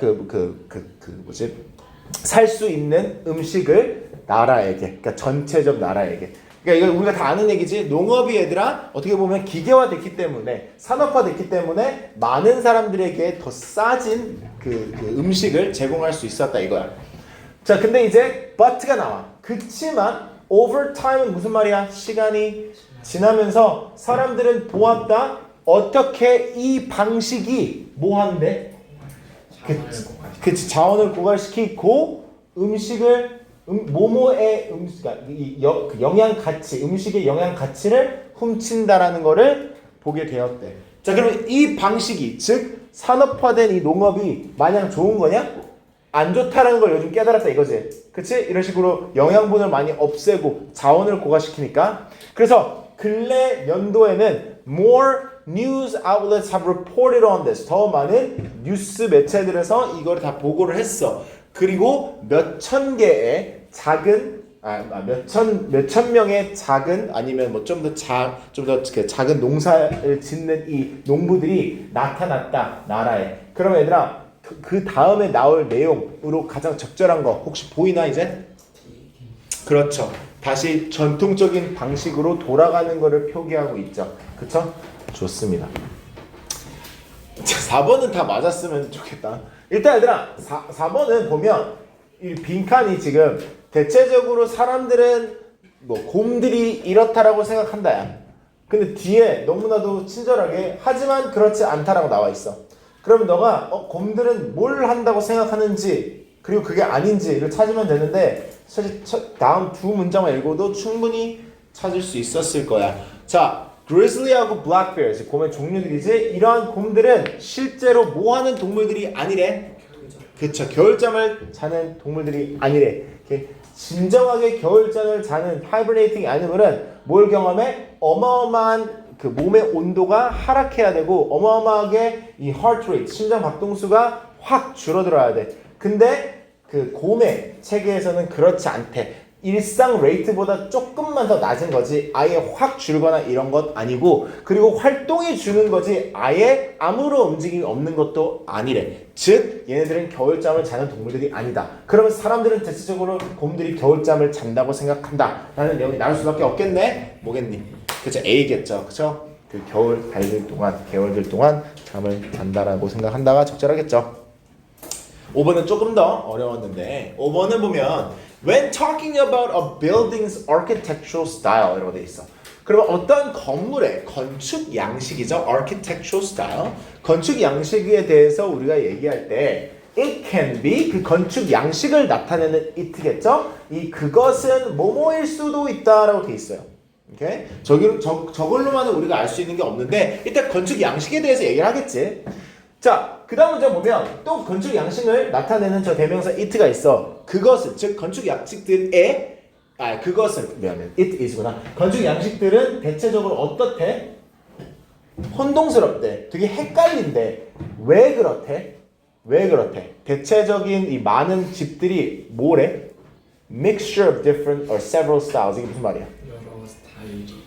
수 있는 음식을 나라에게, 그러니까 전체적 나라에게. 그러니까 이거 우리가 다 아는 얘기지. 농업이 얘들아 어떻게 보면 기계화됐기 때문에 산업화됐기 때문에 많은 사람들에게 더 싸진 그 음식을 제공할 수 있었다 이거야. 자, 근데 이제 but가 나와. 그치만 over time은 무슨 말이야? 시간이 지나면서 사람들은 보았다. 어떻게 이 방식이 뭐 한대? 그치, 자원을 고갈시키고 음식을 모모의 그러니까 그 영양 가치, 음식의 영양 가치를 훔친다라는 거를 보게 되었대. 자, 그러면 이 방식이 즉 산업화된 이 농업이 마냥 좋은 거냐? 안 좋다라는 걸 요즘 깨달았다 이거지. 그치? 이런 식으로 영양분을 많이 없애고 자원을 고갈시키니까. 그래서 근래 연도에는 more news outlets have reported on this. 더 많은 뉴스 매체들에서 이걸 다 보고를 했어. 그리고 몇천 개의 작은 몇천 명의 작은 아니면 뭐 좀 더 작은 농사를 짓는 이 농부들이 나타났다 나라에. 그러면 얘들아 그 다음에 나올 내용으로 가장 적절한 거 혹시 보이나 이제? 그렇죠. 다시 전통적인 방식으로 돌아가는 거를 표기하고 있죠. 그쵸? 좋습니다. 자, 4번은 다 맞았으면 좋겠다. 일단 얘들아 4번은 보면 이 빈칸이 지금 대체적으로 사람들은 뭐 곰들이 이렇다라고 생각한다 야. 근데 뒤에 너무나도 친절하게 하지만 그렇지 않다라고 나와 있어. 그러면 너가 곰들은 뭘 한다고 생각하는지 그리고 그게 아닌지를 찾으면 되는데 사실 다음 두 문장만 읽어도 충분히 찾을 수 있었을 거야. 자, grizzly하고 black bear, 곰의 종류들이지. 이러한 곰들은 실제로 뭐 하는 동물들이 아니래. 그쵸, 겨울잠을 자는 동물들이 아니래. 이렇게 진정하게 겨울잠을 자는 hibernating animal은 뭘 경험해? 어마어마한 그 몸의 온도가 하락해야 되고 어마어마하게 이 heart rate, 심장 박동수가 확 줄어들어야 돼. 근데 그 곰의 체계에서는 그렇지 않대. 일상 레이트보다 조금만 더 낮은 거지 아예 확 줄거나 이런 것 아니고, 그리고 활동이 주는 거지 아예 아무런 움직임이 없는 것도 아니래. 즉 얘네들은 겨울잠을 자는 동물들이 아니다. 그러면 사람들은 대체적으로 곰들이 겨울잠을 잔다고 생각한다 라는 내용이 나올 수밖에 없겠네. 뭐겠니? 그쵸, A겠죠. 그쵸? 그 개월들 동안 잠을 잔다라고 생각한다가 적절하겠죠. 5번은 조금 더 어려웠는데 5번은 보면 when talking about a building's architectural style 이라고 돼 있어. 그러면 어떤 건물의 건축 양식이죠. architectural style. 건축 양식에 대해서 우리가 얘기할 때 it can be 그 건축 양식을 나타내는 it겠죠. 이 그것은 뭐뭐일 수도 있다라고 돼 있어요. 오케이? 저걸로만은 우리가 알 수 있는 게 없는데 일단 건축 양식에 대해서 얘기를 하겠지. 자, 그 다음 문제 보면 또 건축 양식을 나타내는 저 대명사 it가 있어. 그것은, 즉 건축 양식들의 그것은 미안해, it is구나. 건축 양식들은 대체적으로 어떻대? 혼동스럽대. 되게 헷갈린대. 왜 그렇대? 왜 그렇대? 대체적인 이 많은 집들이 뭐래? Mixture of different or several styles. 이게 무슨 말이야? 여러 스타일이.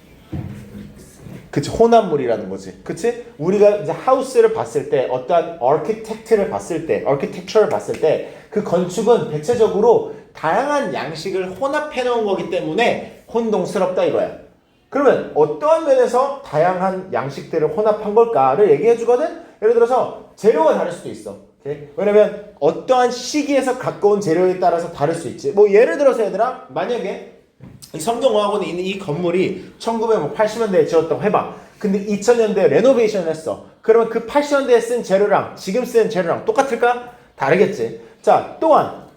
그치, 혼합물이라는 거지. 그치? 우리가 이제 하우스를 봤을 때, 어떠한 architecture를 봤을 때, 그 건축은 대체적으로 다양한 양식을 혼합해 놓은 거기 때문에 혼동스럽다 이거야. 그러면 어떠한 면에서 다양한 양식들을 혼합한 걸까를 얘기해 주거든? 예를 들어서 재료가 다를 수도 있어. 오케이? 왜냐면 어떠한 시기에서 갖고 온 재료에 따라서 다를 수 있지. 뭐 예를 들어서 얘들아, 만약에 이 성경어학원에 있는 이 건물이 1980년대에 지었다고 해봐. 근데 2000년대에 레노베이션을 했어. 그러면 그 80년대에 쓴 재료랑 지금 쓴 재료랑 똑같을까? 다르겠지. 자, 또한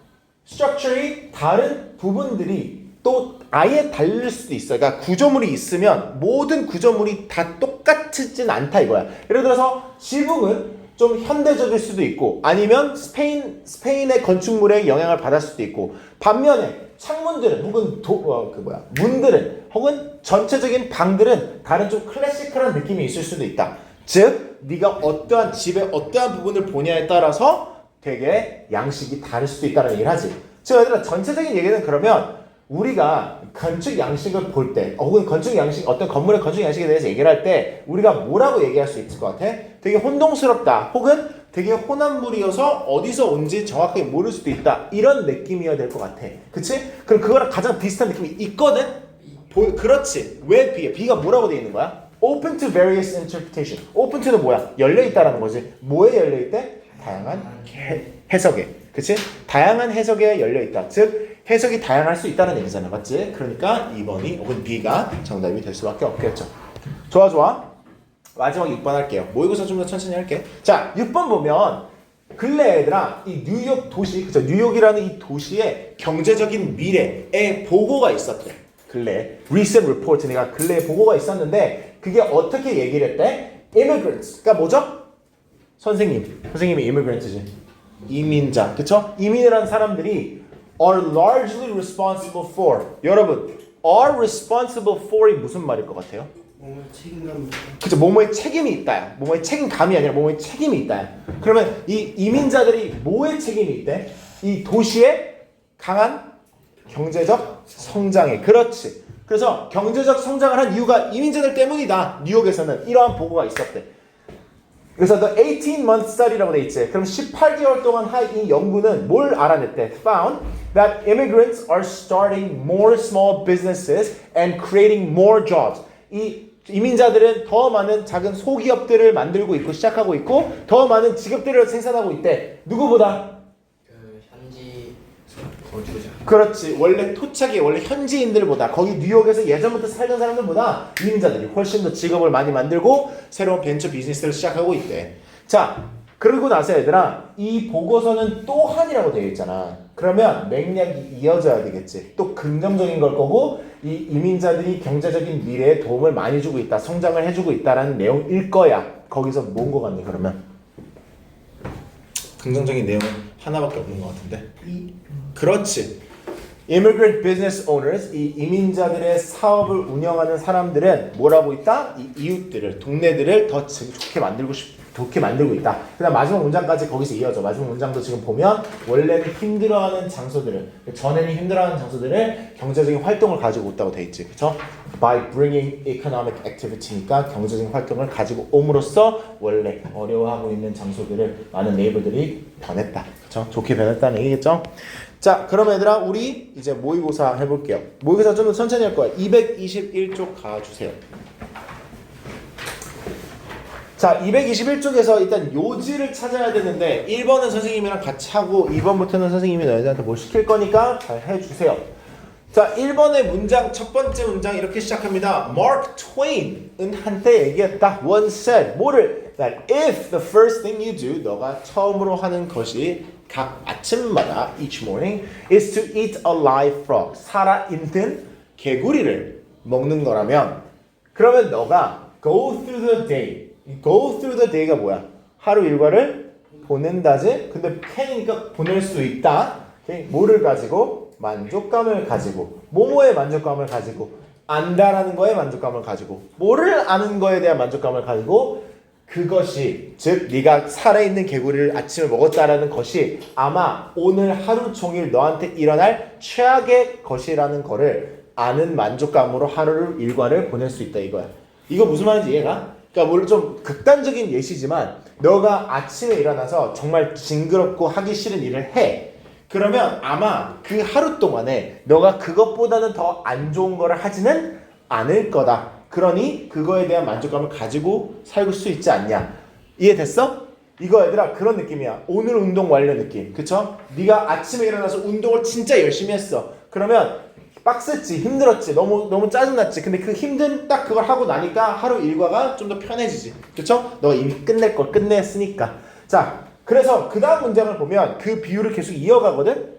스트럭처리 다른 부분들이 또 아예 다를 수도 있어. 그러니까 구조물이 있으면 모든 구조물이 다 똑같진 않다 이거야. 예를 들어서 지붕은 좀 현대적일 수도 있고 아니면 스페인의 건축물에 영향을 받을 수도 있고, 반면에 창문들은 혹은 문들은 혹은 전체적인 방들은 다른 좀 클래시컬한 느낌이 있을 수도 있다. 즉 네가 어떠한 집의 어떠한 부분을 보냐에 따라서 되게 양식이 다를 수도 있다는 얘기를 하지. 즉 얘들아, 전체적인 얘기는 그러면 우리가 건축 양식을 볼 때 혹은 건축 양식, 어떤 건물의 건축 양식에 대해서 얘기를 할 때 우리가 뭐라고 얘기할 수 있을 것 같아? 되게 혼동스럽다 혹은 되게 혼합물이어서 어디서 온지 정확하게 모를 수도 있다, 이런 느낌이어야 될 것 같아. 그치? 그럼 그거랑 가장 비슷한 느낌이 있거든? 그렇지. 왜 B야? B가 뭐라고 되어 있는 거야? Open to various interpretation. Open to는 뭐야? 열려있다라는 거지. 뭐에 열려있대? 다양한 해석에. 그치? 다양한 해석에 열려있다. 즉 해석이 다양할 수 있다는 얘기잖아. 맞지? 그러니까 2번이 혹은 B가 정답이 될 수밖에 없겠죠. 좋아. 마지막 6번 할게요. 모의고사 좀 더 천천히 할게. 자, 6번 보면 근래 얘들아 이 뉴욕 도시 그죠 뉴욕이라는 이 도시의 경제적인 미래의 보고가 있었대. 근래 recent report니까 근래 보고가 있었는데 그게 어떻게 얘기를 했대? Immigrants 그러니까 뭐죠? 선생님이 immigrants지. 이민자 그쵸? 이민이라는 사람들이 are largely responsible for 여러분 are responsible for이 무슨 말일 것 같아요? 책임감. 그쵸 뭐뭐에 책임이 있다야. 뭐뭐에 책임감이 아니라 뭐뭐에 책임이 있다야. 그러면 이 이민자들이 뭐에 책임이 있대? 이 도시의 강한 경제적 성장에. 그렇지. 그래서 경제적 성장을 한 이유가 이민자들 때문이다. 뉴욕에서는 이러한 보고가 있었대. 그래서 the 18-month study라고 돼 있지. 그럼 18개월 동안 한 이 연구는 뭘 알아냈대? Found that immigrants are starting more small businesses and creating more jobs. 이 이민자들은 더 많은 작은 소기업들을 만들고 있고 시작하고 있고 더 많은 직업들을 생산하고 있대. 누구보다? 현지 거주자. 그렇지. 원래 토착이 원래 현지인들보다 거기 뉴욕에서 예전부터 살던 사람들보다 이민자들이 훨씬 더 직업을 많이 만들고 새로운 벤처 비즈니스를 시작하고 있대. 자, 그러고 나서 얘들아 이 보고서는 또한이라고 되어 있잖아. 그러면 맥락이 이어져야 되겠지. 또 긍정적인 걸 거고 이 이민자들이 경제적인 미래에 도움을 많이 주고 있다. 성장을 해주고 있다라는 내용일 거야. 거기서 뭔 거 같니 그러면? 긍정적인 내용은 하나밖에 없는 것 같은데. 그렇지. Immigrant business owners, 이 이민자들의 사업을 운영하는 사람들은 뭘 하고 있다? 이 이웃들을, 동네들을 더 좋게 만들고 있다. 그다음 마지막 문장까지 거기서 이어져. 마지막 문장도 지금 보면 원래는 힘들어하는 장소들을, 전에는 힘들어하는 장소들을 경제적인 활동을 가지고 있다고 돼 있지, 그렇죠? By bringing economic activity니까 경제적인 활동을 가지고 옴으로써 원래 어려워하고 있는 장소들을 많은 네이버들이 변했다, 그렇죠? 좋게 변했다는 얘기겠죠? 자, 그럼 얘들아 우리 이제 모의고사 해볼게요. 모의고사 좀 더 천천히 할 거야. 221쪽 가주세요. 자, 221쪽에서 일단 요지를 찾아야 되는데 1번은 선생님이랑 같이 하고 2번부터는 선생님이 너희들한테 뭘 시킬 거니까 잘 해주세요. 자, 1번의 문장, 첫 번째 문장 이렇게 시작합니다. Mark Twain은 한때 얘기했다. Once said, 뭐를? That if the first thing you do, 너가 처음으로 하는 것이 각 아침마다 each morning is to eat a live frog, 살아있는 개구리를 먹는 거라면 그러면 너가 go through the day가 뭐야? 하루 일과를 보낸다지? 근데 can이니까 보낼 수 있다. 오케이? 뭐를 가지고? 만족감을 가지고. 뭐뭐의 만족감을 가지고. 안다라는 거에 만족감을 가지고. 뭐를 아는 거에 대한 만족감을 가지고 그것이 즉 네가 살아있는 개구리를 아침에 먹었다라는 것이 아마 오늘 하루 종일 너한테 일어날 최악의 것이라는 거를 아는 만족감으로 하루를 일과를 보낼 수 있다 이거야. 이거 무슨 말인지 이해가? 그러니까 물론 좀 극단적인 예시지만 너가 아침에 일어나서 정말 징그럽고 하기 싫은 일을 해. 그러면 아마 그 하루 동안에 너가 그것보다는 더 안 좋은 거를 하지는 않을 거다. 그러니 그거에 대한 만족감을 가지고 살 수 있지 않냐. 이해됐어? 이거 얘들아 그런 느낌이야. 오늘 운동 완료 느낌. 그쵸? 네가 아침에 일어나서 운동을 진짜 열심히 했어. 그러면 빡셌지, 힘들었지, 너무 짜증났지. 근데 그 힘든 딱 그걸 하고 나니까 하루 일과가 좀 더 편해지지. 그쵸? 너가 이미 끝낼 걸 끝냈으니까. 자, 그래서 그 다음 문장을 보면 그 비유를 계속 이어가거든?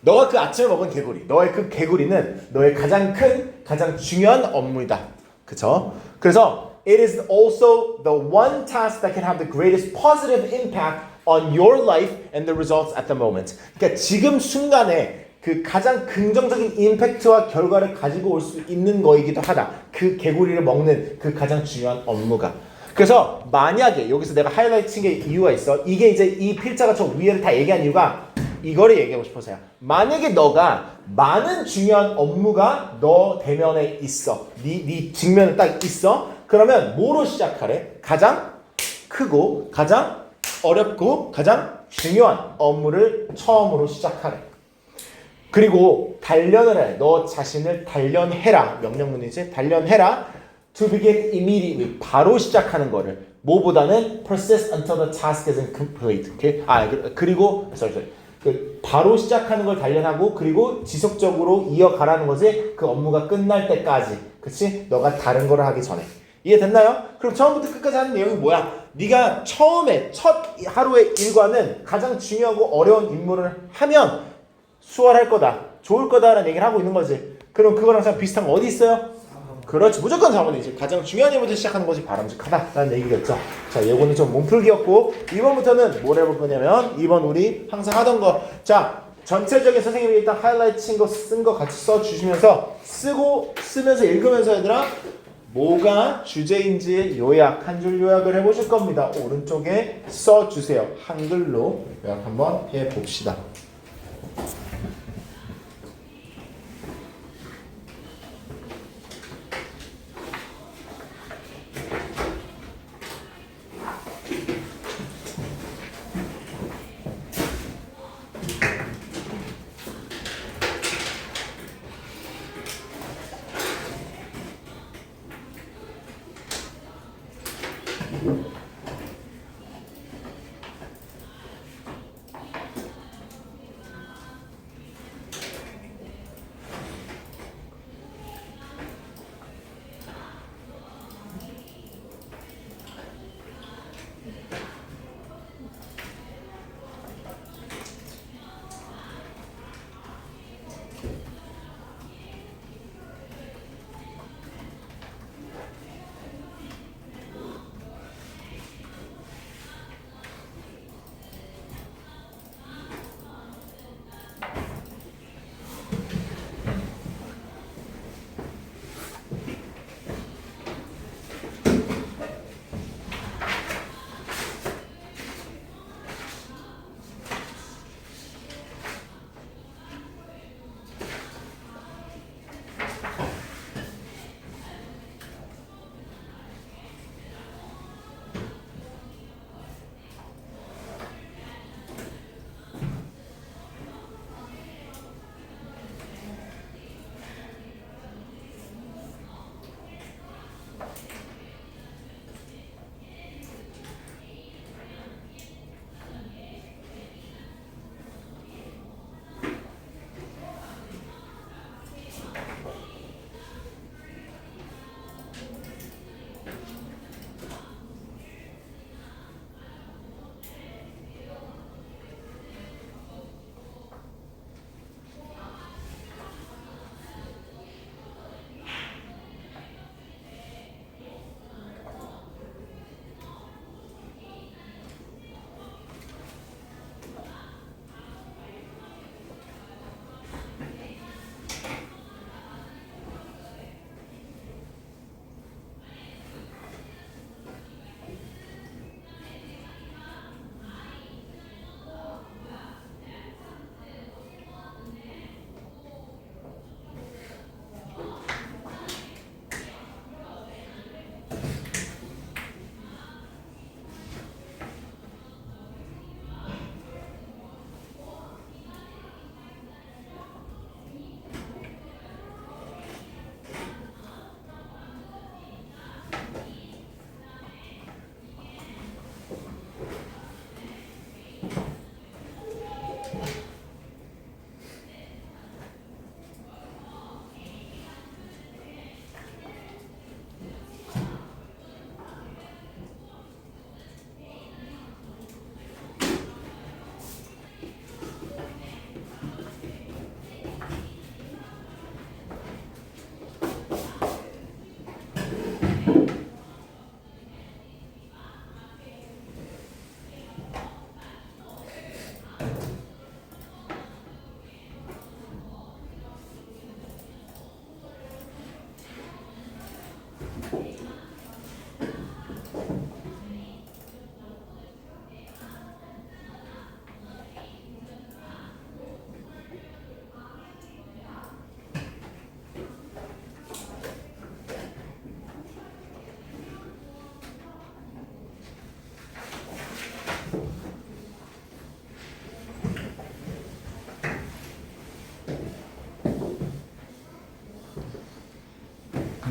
너가 그 아침에 먹은 개구리, 너의 그 개구리는 너의 가장 중요한 업무이다. 그쵸? 그래서 it is also the one task that can have the greatest positive impact on your life and the results at the moment. 그러니까 지금 순간에 그 가장 긍정적인 임팩트와 결과를 가지고 올 수 있는 거이기도 하다. 그 개구리를 먹는 그 가장 중요한 업무가. 그래서 만약에 여기서 내가 하이라이트 친 게 이유가 있어. 이게 이제 이 필자가 저 위에를 다 얘기한 이유가 이거를 얘기하고 싶어서요. 만약에 너가 많은 중요한 업무가 너 대면에 있어. 네 직면에 딱 있어. 그러면 뭐로 시작하래? 가장 크고 가장 어렵고 가장 중요한 업무를 처음으로 시작하래. 그리고 단련을 해. 너 자신을 단련해라. 명령문이지. 단련해라. To begin immediately. 바로 시작하는 거를. 뭐보다는 persist until the task isn't complete. Okay? 그리고 바로 시작하는 걸 단련하고 그리고 지속적으로 이어가라는 거지. 그 업무가 끝날 때까지. 그치? 너가 다른 거를 하기 전에. 이해됐나요? 그럼 처음부터 끝까지 하는 내용이 뭐야? 네가 처음에 첫 하루의 일과는 가장 중요하고 어려운 임무를 하면 수월할 거다, 좋을 거다라는 얘기를 하고 있는 거지. 그럼 그거랑 참 비슷한 거 어디 있어요? 그렇지, 무조건 4번이지. 가장 중요한 일부터 시작하는 것이 바람직하다라는 얘기겠죠. 자, 요거는 좀 몸풀기였고 2번부터는 뭘 해볼 거냐면 2번 우리 항상 하던 거. 자, 전체적인 선생님이 일단 하이라이트 친 거 쓴 거 같이 써주시면서 쓰면서 읽으면서 얘들아 뭐가 주제인지 요약, 한 줄 요약을 해보실 겁니다. 오른쪽에 써주세요. 한글로 요약 한번 해봅시다.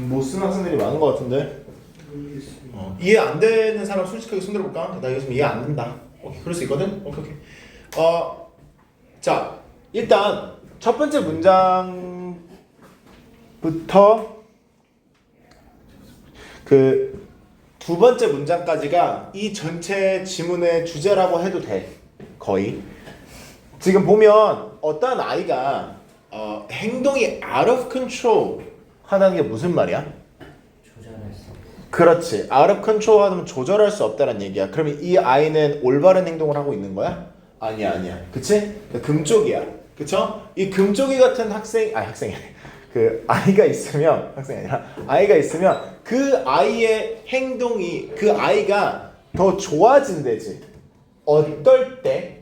못 쓰는 학생들이 많은 것 같은데. 이해 안 되는 사람 솔직하게 손 들어볼까? 나 이거 좀 이해 안 된다. 오케이, 그럴 수 있거든. 오케이. 자, 일단 첫 번째 문장부터 두 번째 문장까지가 이 전체 지문의 주제라고 해도 돼. 거의. 지금 보면 어떤 아이가 행동이 out of control 하다는 게 무슨 말이야? 조절할 수. 그렇지. out of control 하면 조절할 수 없다는 얘기야. 그러면 이 아이는 올바른 행동을 하고 있는 거야? 아니야. 그치? 금쪽이야. 그쵸? 이 금쪽이 같은 학생이 그 아이가 있으면 학생이 아니라 아이가 있으면 그 아이의 행동이 그 아이가 더 좋아진대지. 어떨 때?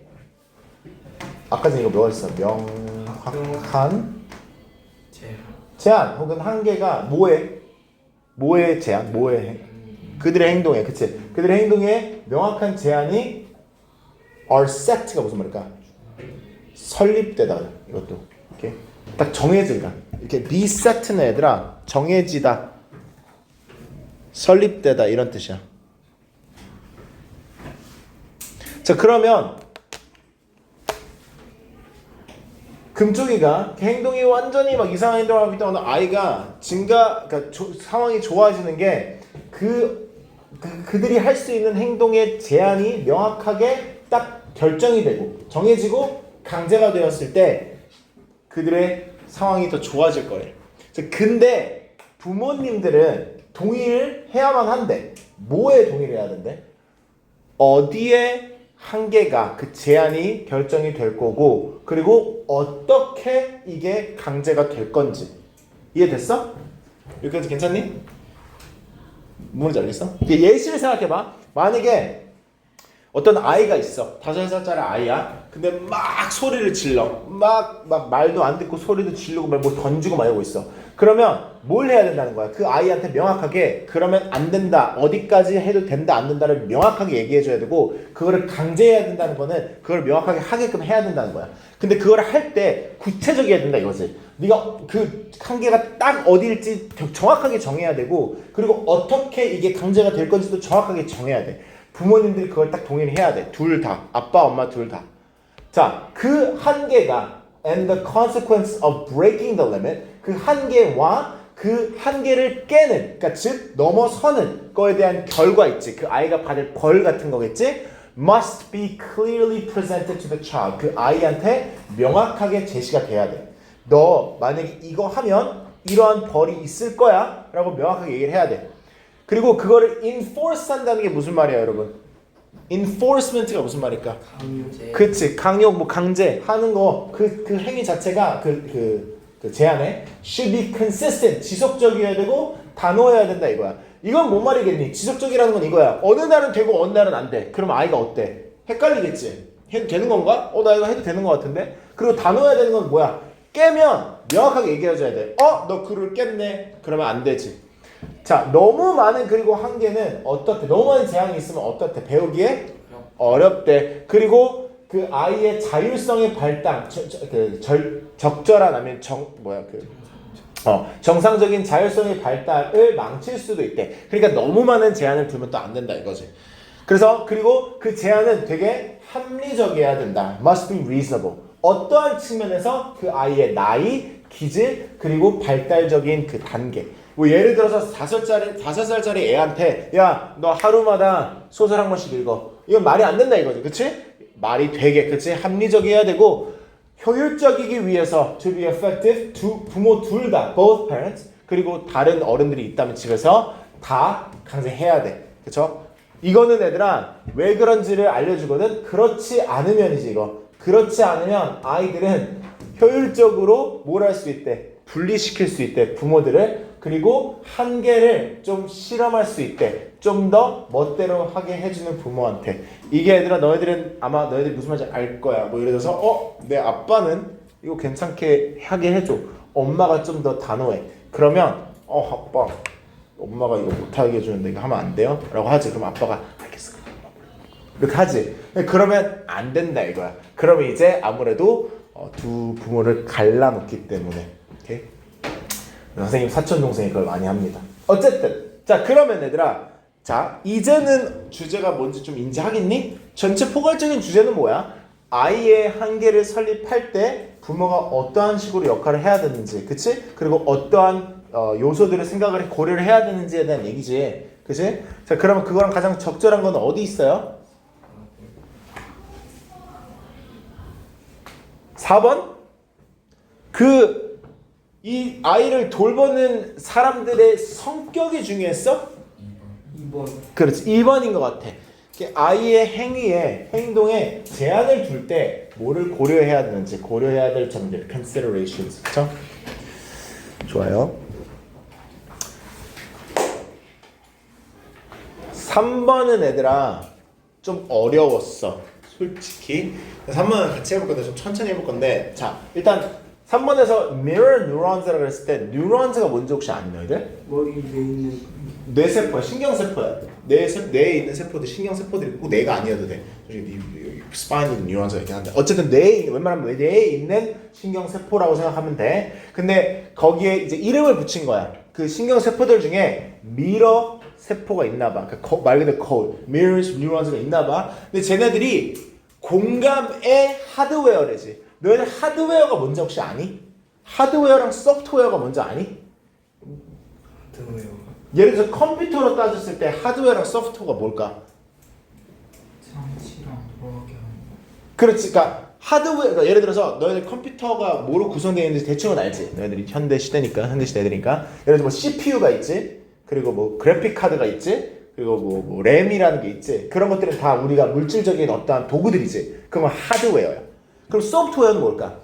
아까 전에 이거 뭐가 있어? 명확한 제한 혹은 한계가 뭐의 제한? 그들의 행동에 그치? 그들의 행동에 명확한 제한이 are set가 무슨 말일까? 설립되다. 이것도 이렇게 딱 정해진다. 이렇게 be set는 애들아 정해지다, 설립되다 이런 뜻이야. 자 그러면 금쪽이가 행동이 완전히 막 이상한 행동을 하고 있다. 어느 아이가 그러니까 상황이 좋아지는 게 그들이 할 수 있는 행동의 제한이 명확하게 딱 결정이 되고 정해지고 강제가 되었을 때 그들의 상황이 더 좋아질 거예요. 근데 부모님들은 동의를 해야만 한대. 뭐에 동의를 해야 된대? 어디에 한계가 그 제한이 결정이 될 거고 그리고 어떻게 이게 강제가 될 건지 이해됐어? 여기까지 괜찮니? 뭔지 알겠어? 예시를 생각해봐. 만약에 어떤 아이가 있어. 5살짜리 아이야. 근데 막 소리를 질러. 막 말도 안 듣고 소리도 지르고 뭐 던지고 막 이러고 있어. 그러면 뭘 해야 된다는 거야? 그 아이한테 명확하게 그러면 안 된다. 어디까지 해도 된다 안 된다를 명확하게 얘기해 줘야 되고 그거를 강제해야 된다는 거는 그걸 명확하게 하게끔 해야 된다는 거야. 근데 그걸 할 때 구체적이어야 된다 이거지. 네가 그 한계가 딱 어디일지 정확하게 정해야 되고 그리고 어떻게 이게 강제가 될 건지도 정확하게 정해야 돼. 부모님들이 그걸 딱 동의를 해야 돼. 둘 다. 아빠, 엄마 둘 다. 자, 그 한계가 and the consequence of breaking the limit 그 한계와 그 한계를 깨는 그러니까 즉 넘어서는 거에 대한 결과 있지. 그 아이가 받을 벌 같은 거겠지. must be clearly presented to the child. 그 아이한테 명확하게 제시가 돼야 돼. 너 만약에 이거 하면 이러한 벌이 있을 거야 라고 명확하게 얘기를 해야 돼. 그리고 그거를 enforce 한다는 게 무슨 말이야 여러분? enforcement가 무슨 말일까? 강제. 그치 강요 강제 하는 거 그 행위 자체가 그 제한에 should be consistent 지속적이어야 되고 단호해야 된다 이거야. 이건 뭔 말이겠니? 지속적이라는 건 이거야. 어느 날은 되고 어느 날은 안 돼. 그럼 아이가 어때? 헷갈리겠지. 해도 되는 건가? 나 이거 해도 되는 것 같은데? 그리고 단호해야 되는 건 뭐야? 깨면 명확하게 얘기해줘야 돼. 너 그를 깼네. 그러면 안 되지. 자, 너무 많은 그리고 한계는 어떻대? 너무 많은 제한이 있으면 어떻대? 배우기에 어렵대. 그리고 그 아이의 자율성의 발달, 적절한 아니면 정상적인 자율성의 발달을 망칠 수도 있대. 그러니까 너무 많은 제한을 두면 또 안 된다 이거지. 그래서 그리고 그 제한은 되게 합리적이어야 된다. Must be reasonable. 어떠한 측면에서 그 아이의 나이, 기질, 그리고 발달적인 그 단계. 뭐 예를 들어서 5살짜리 애한테 야, 너 하루마다 소설 한 권씩 읽어. 이건 말이 안 된다 이거지. 그치? 말이 되게 그치? 합리적이어야 되고 효율적이기 위해서 to be effective 부모 둘 다 both parents 그리고 다른 어른들이 있다면 집에서 다 강제해야 돼. 그쵸? 이거는 얘들아 왜 그런지를 알려주거든. 그렇지 않으면이지 이거. 그렇지 않으면 아이들은 효율적으로 뭘 할 수 있대? 분리시킬 수 있대. 부모들을. 그리고 한계를 좀 실험할 수 있대. 좀 더 멋대로 하게 해주는 부모한테. 이게 얘들아 너희들이 무슨 말인지 알 거야. 뭐 예를 들어서 내 아빠는 이거 괜찮게 하게 해줘. 엄마가 좀 더 단호해. 그러면 아빠 엄마가 이거 못하게 해주는데 이거 하면 안 돼요? 라고 하지. 그럼 아빠가 알겠어. 이렇게 하지. 그러면 안 된다 이거야. 그러면 이제 아무래도 두 부모를 갈라놓기 때문에. 오케이? 선생님 사촌 동생이 그걸 많이 합니다. 어쨌든 자 그러면 얘들아 자 이제는 주제가 뭔지 좀 인지하겠니? 전체 포괄적인 주제는 뭐야? 아이의 한계를 설립할 때 부모가 어떠한 식으로 역할을 해야 되는지 그치? 그리고 어떠한 요소들을 생각을 고려를 해야 되는지에 대한 얘기지. 그치? 자, 그러면 그거랑 가장 적절한 건 어디 있어요? 4번? 이 아이를 돌보는 사람들의 성격이 중요했어? 2번. 그렇지. 2번인 것 같아. 아이의 행위에, 행동에 제한을 둘 때 뭐를 고려해야 되는지, 고려해야 될 점들, considerations. 그쵸? 좋아요. 3번은 얘들아 좀 어려웠어. 솔직히 3번은 같이 해볼 건데 좀 천천히 해볼 건데, 자 일단 3번에서 mirror neurons라고 했을 때 neurons가 뭔지 혹시 아니 너희들? 머리 위에 있는 뇌세포야, 신경세포야. 뇌에 있는 세포들, 신경세포들이 꼭 뇌가 아니어도 돼. 스파인이든 뉴런스가 있긴 한데 어쨌든 웬만하면 뇌에 있는 신경세포라고 생각하면 돼. 근데 거기에 이제 이름을 붙인 거야. 그 신경세포들 중에 미러 세포가 있나봐. 그러니까 말 그대로 cold, mirrors, neurons가 있나봐. 근데 쟤네들이 공감의 하드웨어래지. 너희들 하드웨어가 뭔지 혹시 아니? 하드웨어랑 소프트웨어가 뭔지 아니? 하드웨어. 예를 들어서 컴퓨터로 따졌을 때 하드웨어랑 소프트웨어가 뭘까? 장치랑 돌아가게 하는 거. 그렇지. 그러니까 하드웨어, 그러니까 예를 들어서 너희들 컴퓨터가 뭐로 구성되어 있는지 대충은 알지. 너희들이 현대 시대니까, 현대 시대들이니까. 예를 들어 뭐 CPU가 있지, 그리고 뭐 그래픽 카드가 있지, 그리고 뭐 램이라는 게 있지. 그런 것들은 다 우리가 물질적인 어떠한 도구들이지. 그러면 하드웨어야. 그럼 소프트웨어는 뭘까?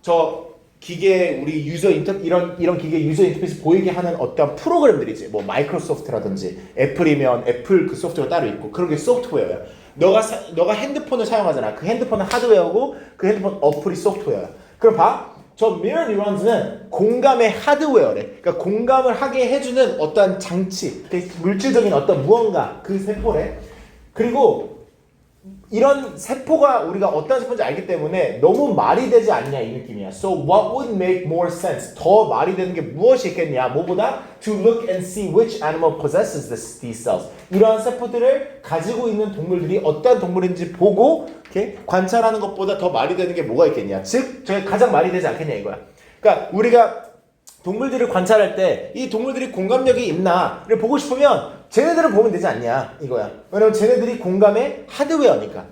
저 기계 우리 유저 이런 기계 유저 인터페이스 보이게 하는 어떤 프로그램들이지. 뭐 마이크로소프트라든지 애플이면 애플 그 소프트웨어 따로 있고 그런 게 소프트웨어야. 너가 핸드폰을 사용하잖아. 그 핸드폰은 하드웨어고 그 핸드폰 어플이 소프트웨어야. 그럼 봐. 저 mirror neurons는 공감의 하드웨어래. 그러니까 공감을 하게 해주는 어떤 장치, 물질적인 어떤 무언가 그 세포래. 그리고 이런 세포가 우리가 어떤 세포인지 알기 때문에 너무 말이 되지 않냐 이 느낌이야. So what would make more sense? 더 말이 되는 게 무엇이 있겠냐? 뭐보다 to look and see which animal possesses these cells. 이러한 세포들을 가지고 있는 동물들이 어떤 동물인지 보고 이렇게 관찰하는 것보다 더 말이 되는 게 뭐가 있겠냐? 즉, 저게 가장 말이 되지 않겠냐 이거야. 그러니까 우리가 동물들을 관찰할 때 이 동물들이 공감력이 있나를 보고 싶으면 쟤네들을 보면 되지 않냐 이거야. 왜냐면 쟤네들이 공감의 하드웨어니까.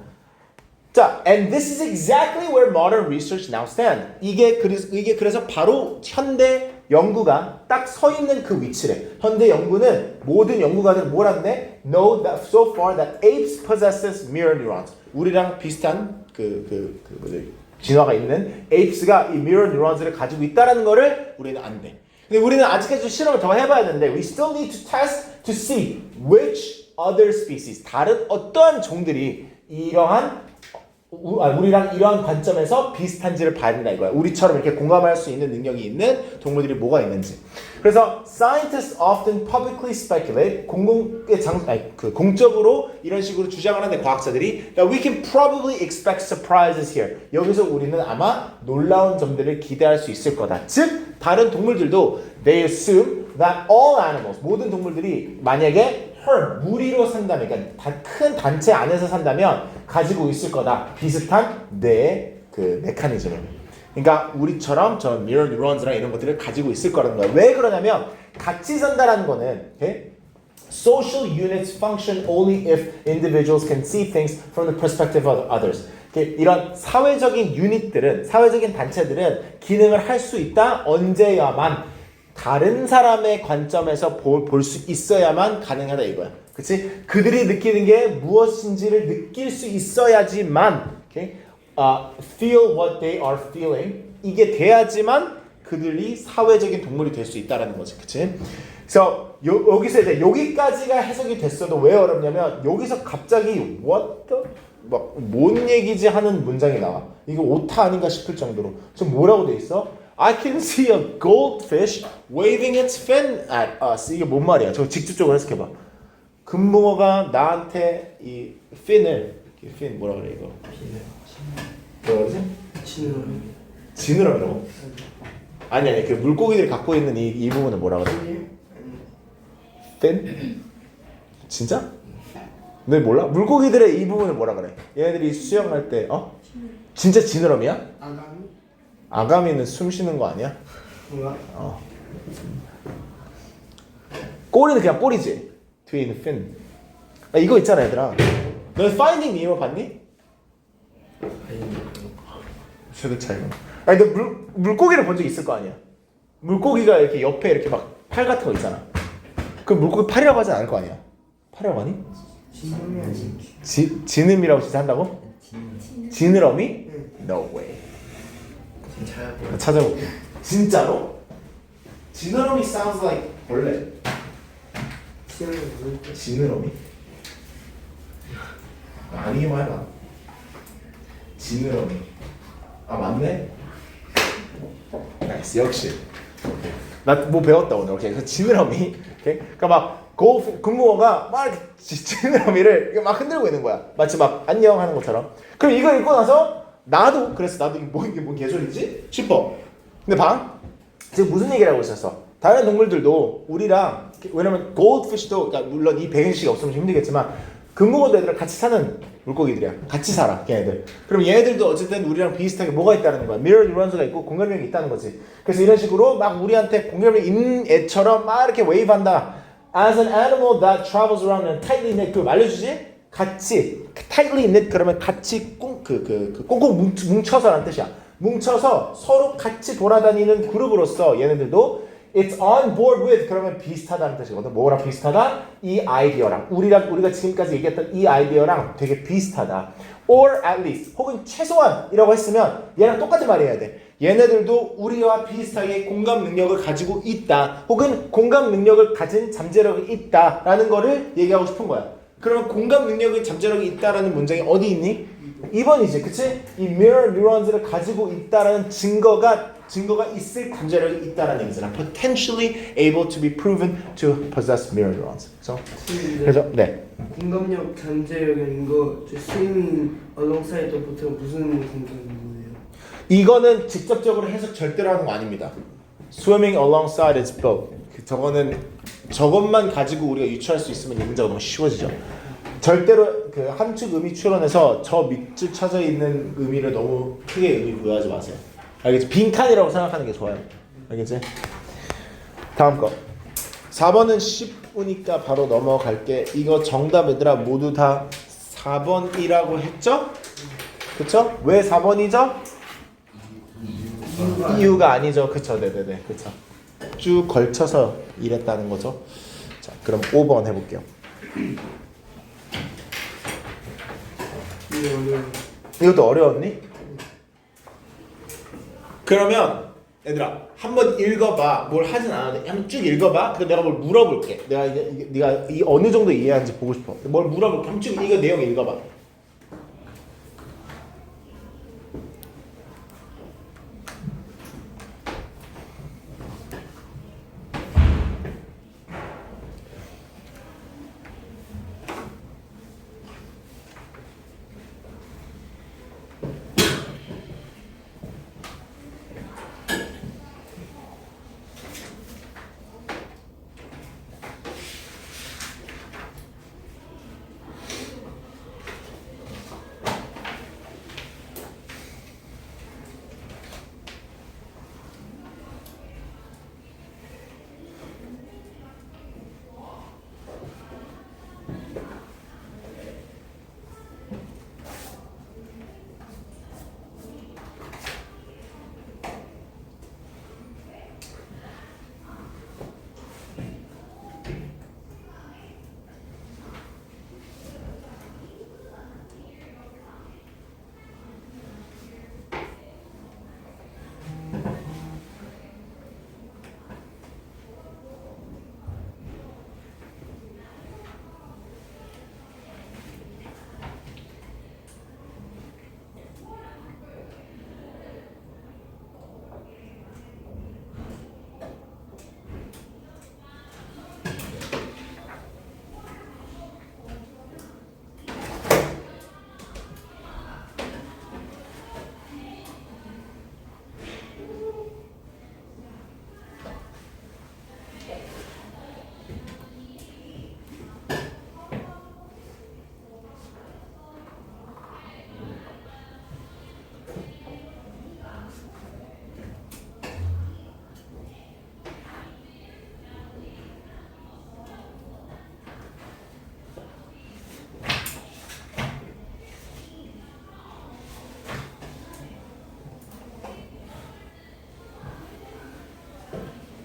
자, and this is exactly where modern research now stand. 이게 그래서 바로 현대 연구가 딱 서 있는 그 위치래. 현대 연구는 모든 연구가들은 뭘 하는데? Know that so far that apes possesses mirror neurons. 우리랑 비슷한 진화가 있는 apes가 이 mirror neurons를 가지고 있다라는 거를 우리는 안 돼. 근데 우리는 아직까지 좀 실험을 더 해봐야 되는데 we still need to test to see which other species 다른 어떠한 종들이 이러한 우리랑 이러한 관점에서 비슷한지를 봐야 된다 이거야. 우리처럼 이렇게 공감할 수 있는 능력이 있는 동물들이 뭐가 있는지. 그래서 scientists often publicly speculate 공적으로 이런 식으로 주장을 하는데 과학자들이 that we can probably expect surprises here. 여기서 우리는 아마 놀라운 점들을 기대할 수 있을 거다. 즉 다른 동물들도 they assume that all animals 모든 동물들이 만약에 herd 무리로 산다면 그러니까 큰 단체 안에서 산다면 가지고 있을 거다. 비슷한 뇌의 그 메커니즘을. 그러니까 우리처럼 저 mirror neurons랑 이런 것들을 가지고 있을 거라는 거야. 왜 그러냐면 같이 산다라는 거는 okay? Social units function only if individuals can see things from the perspective of others. 이런 사회적인 유닛들은 사회적인 단체들은 기능을 할 수 있다 언제야만 다른 사람의 관점에서 볼 수 있어야만 가능하다 이거야. 그치? 그들이 느끼는 게 무엇인지를 느낄 수 있어야지만 okay? Feel what they are feeling 이게 돼야지만 그들이 사회적인 동물이 될 수 있다라는 거지. 그치? 그래서 여기서 이제 여기까지가 해석이 됐어도 왜 어렵냐면 여기서 갑자기 what the 뭔 얘기지 하는 문장이 나와. 이거 오타 아닌가 싶을 정도로. 지금 뭐라고 돼 있어? I can see a goldfish waving its fin at us. 이게 뭔 말이야? 저 직접적으로 해석해봐. 금붕어가 나한테 이 fin을 fin 뭐라 그래 이거? 뭐라 그러지? 지느러미라고? 아니 그 물고기들이 갖고 있는 이 부분을 뭐라 그래? fin? 진짜? 너 몰라? 물고기들의 이 부분을 뭐라 그래? 얘네들이 수영할 때 진짜 지느러미야? 아가미는 숨 쉬는 거 아니야? 뭐야? 꼬리는 그냥 꼬리지. twin fin. 아, 이거 있잖아 얘들아. 너 Finding Nemo 봤니? 세대 차이가. 아니 너 물고기를 본 적 있을 거 아니야. 물고기가 이렇게 옆에 이렇게 막 팔 같은 거 있잖아. 그 물고기 팔이라고 하지 않을 거 아니야. 팔이라고 하니? 지느미라고 진짜 한다고? 지느러미? No way. 진짜요? 찾아볼게. 진짜로? 지느러미 sounds like 벌레. 지느러미? 아니기만 해봐. 지느러미. 아 맞네. 나이스 역시. 나 뭐 배웠다 오늘. 오케이. 그래서 지느러미. 오케이. 그러니까 막 근무어가 막 이렇게 지느러미를 이렇게 막 흔들고 있는 거야. 마치 막 안녕 하는 것처럼. 그럼 이거 읽고 나서 나도 그래서 나도 이게 뭔 개소리지 싶어. 근데 봐. 지금 무슨 얘기를 하고 있었어? 다른 동물들도 우리랑 왜냐면 goldfish도 그러니까 물론 이 백인식이 없으면 좀 힘들겠지만 금붕어도 애들랑 같이 사는 물고기들이야. 같이 살아 걔네들. 그럼 얘네들도 어쨌든 우리랑 비슷하게 뭐가 있다는 거야. mirror neurons가 있고 공감력이 있다는 거지. 그래서 이런 식으로 막 우리한테 공감력이 있는 애처럼 막 이렇게 웨이브한다. As an animal that travels around in a tightly knit group 알려주지? 같이 tightly knit 그러면 같이 꽁꽁 뭉쳐서라는 뜻이야. 뭉쳐서 서로 같이 돌아다니는 그룹으로서 얘네들도 It's on board with 그러면 비슷하다는 뜻이거든. 뭐랑 비슷하다? 이 아이디어랑 우리가 지금까지 얘기했던 이 아이디어랑 되게 비슷하다. Or at least 혹은 최소한이라고 했으면 얘랑 똑같은 말을 해야 돼. 얘네들도 우리와 비슷하게 공감 능력을 가지고 있다. 혹은 공감 능력을 가진 잠재력이 있다라는 거를 얘기하고 싶은 거야. 그러면 공감 능력이 잠재력이 있다라는 문장이 어디 있니? 2번이지, 그치? 이 mirror neurons를 가지고 있다라는 증거가 있을 잠재력이 있다라는 얘기잖아. Potentially able to be proven to possess mirror neurons. 그래서 네. 공감력 잠재력인 거 swimming alongside 보통 무슨 공감이에요? 이거는 직접적으로 해석 절대로 하는 거 아닙니다. Swimming alongside its boat. 저것만 가지고 우리가 유추할 수 있으면 이 문제가 너무 쉬워지죠. 절대로 그 함축 의미 추론에서 저 밑줄 쳐져 있는 의미를 너무 크게 의미 부여하지 마세요. 알겠지? 빈칸이라고 생각하는 게 좋아요. 알겠지? 다음 거. 4번은 쉽으니까 바로 넘어갈게. 이거 정답 얘들아 모두 다 4번이라고 했죠? 그쵸? 왜 4번이죠? 이유가 아니죠. 그쵸? 네네네. 그쵸? 쭉 걸쳐서 이랬다는 거죠. 자, 그럼 5번 해볼게요. 이것도 어려웠니? 그러면 얘들아 한번 읽어봐. 뭘 하진 않아도 한번 쭉 읽어봐. 그럼 내가 뭘 물어볼게. 내가 네가 이 어느 정도 이해하는지 보고 싶어. 뭘 물어볼게. 한번 쭉 이거 내용 읽어봐.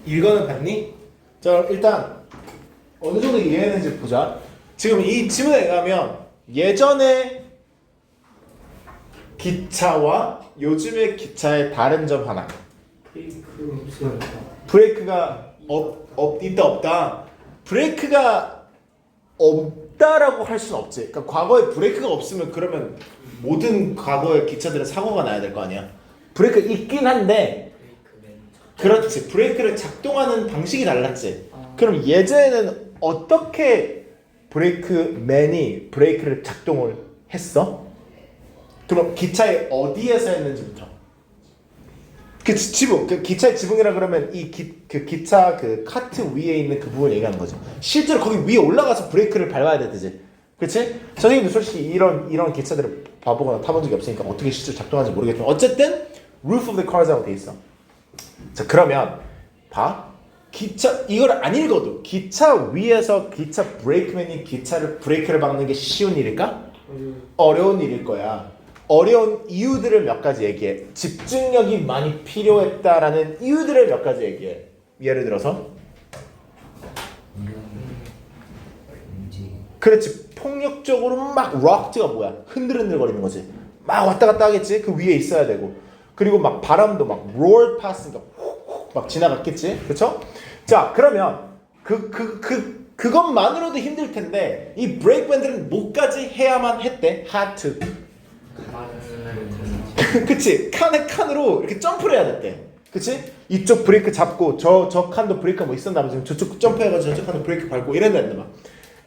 이거는 봤니? 자 일단 어느 정도 이해했는지 보자. 지금 이 지문에 의하면 예전에 기차와 요즘의 기차의 다른 점 하나. 브레이크 없어요. 브레이크가 있다 없다. 브레이크가 없다라고 할 수는 없지. 그러니까 과거에 브레이크가 없으면 그러면 모든 과거의 기차들은 사고가 나야 될 거 아니야. 브레이크 있긴 한데 그렇지. 브레이크를 작동하는 방식이 달랐지. 그럼 예전에는 어떻게 브레이크맨이 브레이크를 작동을 했어? 그럼 기차의 어디에서 했는지부터. 그 지붕, 그 기차의 지붕이라 그러면 그 기차 그 카트 위에 있는 그 부분 얘기하는 거죠. 실제로 거기 위에 올라가서 브레이크를 밟아야 되지. 그렇지? 선생님도 솔직히 이런 기차들을 봐보거나 타본 적이 없으니까 어떻게 실제로 작동하는지 모르겠지만 어쨌든 roof of the cars라고 돼 있어. 자 그러면 봐. 기차 이걸 안 읽어도 기차 위에서 기차 브레이크맨이 기차를 브레이크를 밟는 게 쉬운 일일까? 어려운 일일 거야. 어려운 이유들을 몇 가지 얘기해. 집중력이 많이 필요했다라는 이유들을 몇 가지 얘기해. 예를 들어서 그렇지. 폭력적으로 막 락트가 뭐야? 흔들흔들거리는 거지. 막 왔다 갔다 하겠지. 그 위에 있어야 되고. 그리고 막 바람도 막 roar past 그러니까 막 지나갔겠지. 그렇죠? 자, 그러면 그것만으로도 힘들 텐데 이 브레이크 밴드는 뭐까지 해야만 했대? had to. 그치? 칸으로 이렇게 점프를 해야 됐대. 그치? 이쪽 브레이크 잡고 저 칸도 브레이크가 뭐 있었나 봐. 지금 저쪽 점프해가지고 저쪽 칸도 브레이크 밟고 이랬나 막.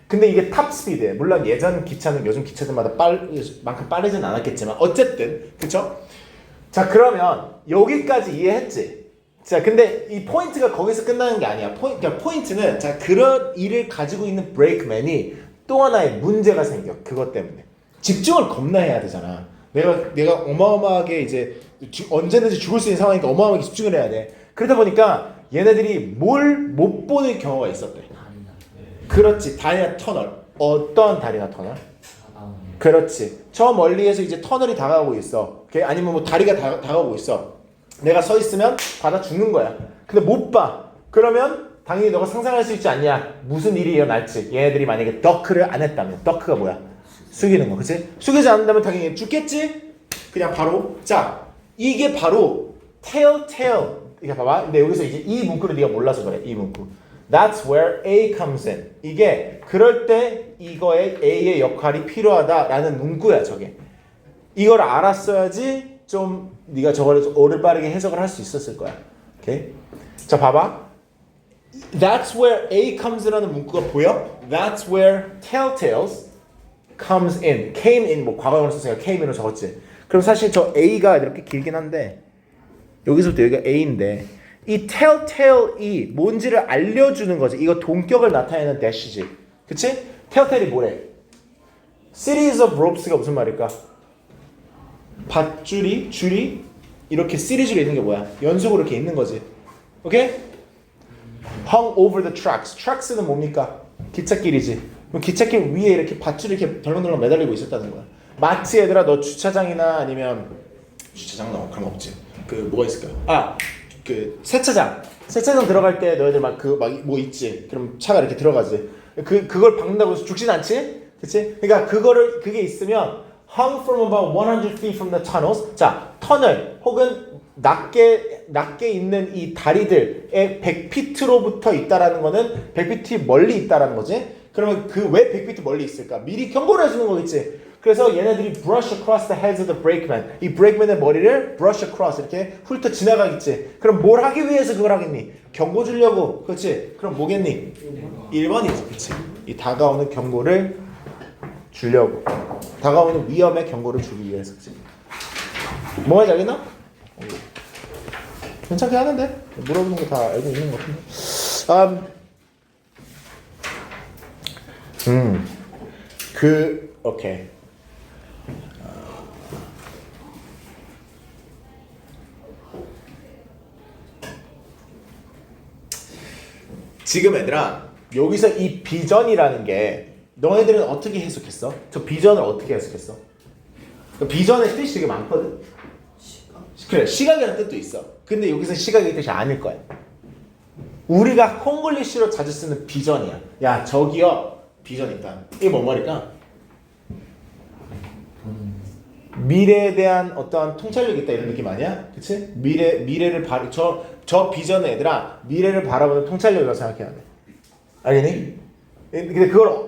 근데 이게 탑 스피드에 물론 예전 기차는 요즘 기차들마다 만큼 빠르진 않았겠지만 어쨌든 그쵸? 자 그러면 여기까지 이해했지? 자 근데 이 포인트가 거기서 끝나는 게 아니야. 그러니까 포인트는 자 그런 일을 가지고 있는 브레이크맨이 또 하나의 문제가 생겨. 그것 때문에 집중을 겁나 해야 되잖아. 내가 어마어마하게 이제 언제든지 죽을 수 있는 상황이니까 어마어마하게 집중을 해야 돼. 그러다 보니까 얘네들이 뭘 못 보는 경우가 있었대. 그렇지. 다리나 터널. 어떤 다리나 터널? 그렇지. 저 멀리에서 이제 터널이 다가오고 있어. 아니면 뭐 다리가 다가오고 있어. 내가 서 있으면 받아 죽는 거야. 근데 못 봐. 그러면 당연히 너가 상상할 수 있지 않냐? 무슨 일이 일어날지. 얘네들이 만약에 더크를 안 했다면 더크가 뭐야? 숙이는 거. 그치? 숙이지 않는다면 당연히 죽겠지? 그냥 바로. 자, 이게 바로 telltale. 이게 봐봐. 근데 여기서 이제 이 문구를 네가 몰라서 그래. 이 문구. That's where A comes in. 이게 그럴 때 이거에 A의 역할이 필요하다라는 문구야 저게. 이걸 알았어야지 좀 네가 저걸 올바르게 해석을 할 수 있었을 거야. 오케이? 자 봐봐. That's where A comes in라는 문구가 보여? That's where telltales comes in. came in 뭐 과거형으로 썼으니까 came in으로 적었지. 그럼 사실 저 A가 이렇게 길긴 한데 여기서부터 여기가 A인데 이 telltale이 뭔지를 알려주는 거지. 이거 동격을 나타내는 dash지. 그치? telltale이 뭐래? series of ropes가 무슨 말일까? 밧줄이, 줄이 이렇게 시리즈로 있는 게 뭐야? 연속으로 이렇게 있는 거지. 오케이? hung over the tracks. tracks는 뭡니까? 기찻길이지. 그럼 기찻길 위에 이렇게 밧줄이 이렇게 덜렁덜렁 매달리고 있었다는 거야. 마치 얘들아 너 주차장이나 아니면 주차장 너 그런 거 없지. 그 뭐가 있을까? 그 세차장 들어갈 때 너희들 막 뭐 있지. 그럼 차가 이렇게 들어가지. 그걸 박는다고 해서 죽진 않지? 그치? 그러니까 그게 있으면 hung from about 100 feet from the tunnels. 자, 터널 혹은 낮게 있는 이 다리들의 100피트로부터 있다라는 거는 100피트 멀리 있다라는 거지. 그러면 왜 100피트 멀리 있을까? 미리 경고를 해주는 거겠지. 그래서 얘네들이 brush across the heads of the brakeman. 이 brakeman의 머리를 brush across 이렇게 훑어 지나가겠지. 그럼 뭘 하기 위해서 그걸 하겠니? 경고 주려고. 그렇지? 그럼 뭐겠니? 1번이지. 그렇지? 이 다가오는 경고를 주려고. 다가오는 위험의 경고를 주기 위해서. 그렇지? 뭐 말인지 알겠나? 괜찮게 하는데? 물어보는 거 다 알고 있는 것 같은데. 오케이. 지금 얘들아 여기서 이 비전이라는 게 너희들은 어떻게 해석했어? 저 비전을 어떻게 해석했어? 그 비전의 뜻이 되게 많거든. 그래 시각이라는 뜻도 있어. 근데 여기서 시각의 뜻이 아닐 거야. 우리가 콩글리시로 자주 쓰는 비전이야. 야 저기요 비전 있다. 이게 뭔 말일까? 미래에 대한 어떠한 통찰력 있다 이런 느낌 아니야? 그치? 미래를 저 비전은 얘들아 미래를 바라보는 통찰력이라고 생각해야 돼. 알겠니? 근데 그걸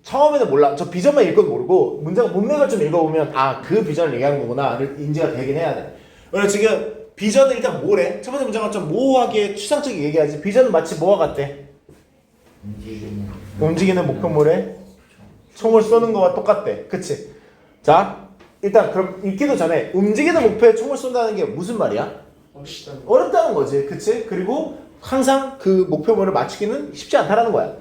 처음에는 몰라. 저 비전만 읽고도 모르고 문장 문맥을 좀 읽어보면 아 그 비전을 얘기하는 거구나를 인지가 되긴 해야 돼. 왜냐면 지금 비전은 일단 뭐래? 첫 번째 문장은 좀 모호하게 추상적인 얘기하지. 비전은 마치 뭐와 같대? 움직이는 목표물에 총을 쏘는 거와 똑같대. 그치? 자 일단 그럼 읽기도 전에 움직이는 목표에 총을 쏜다는 게 무슨 말이야? 어렵다는 거지. 그치? 그리고 항상 그 목표물을 맞추기는 쉽지 않다라는 거야.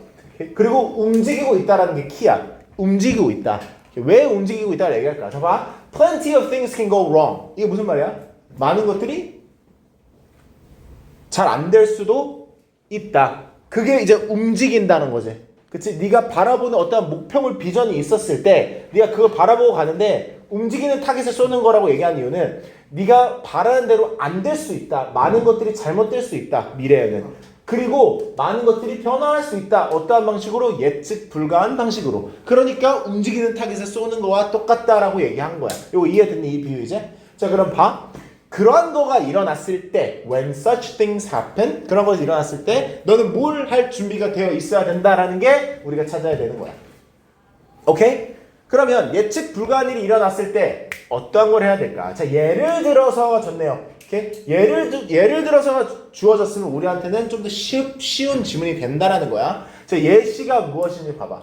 그리고 움직이고 있다라는 게 키야. 움직이고 있다. 왜 움직이고 있다를 얘기할까? 자 봐. Plenty of things can go wrong. 이게 무슨 말이야? 많은 것들이 잘 안 될 수도 있다. 그게 이제 움직인다는 거지. 그치? 네가 바라보는 어떤 목표물 비전이 있었을 때 네가 그걸 바라보고 가는데 움직이는 타겟을 쏘는 거라고 얘기한 이유는 네가 바라는 대로 안 될 수 있다. 많은 것들이 잘못될 수 있다. 미래에는. 그리고 많은 것들이 변화할 수 있다. 어떠한 방식으로? 예측 불가한 방식으로. 그러니까 움직이는 타겟을 쏘는 거와 똑같다라고 얘기한 거야. 이거 이해됐니? 이 비유 이제? 자 그럼 봐. 그러한 거가 일어났을 때 when such things happen 그런 것이 일어났을 때 너는 뭘 할 준비가 되어 있어야 된다라는 게 우리가 찾아야 되는 거야. 오케이? 그러면 예측 불가한 일이 일어났을 때 어떠한 걸 해야 될까? 자 예를 들어서 좋네요. 오케이? 예를 들어서 주어졌으면 우리한테는 좀 더 쉬운 지문이 된다라는 거야. 자 예시가 무엇인지 봐봐.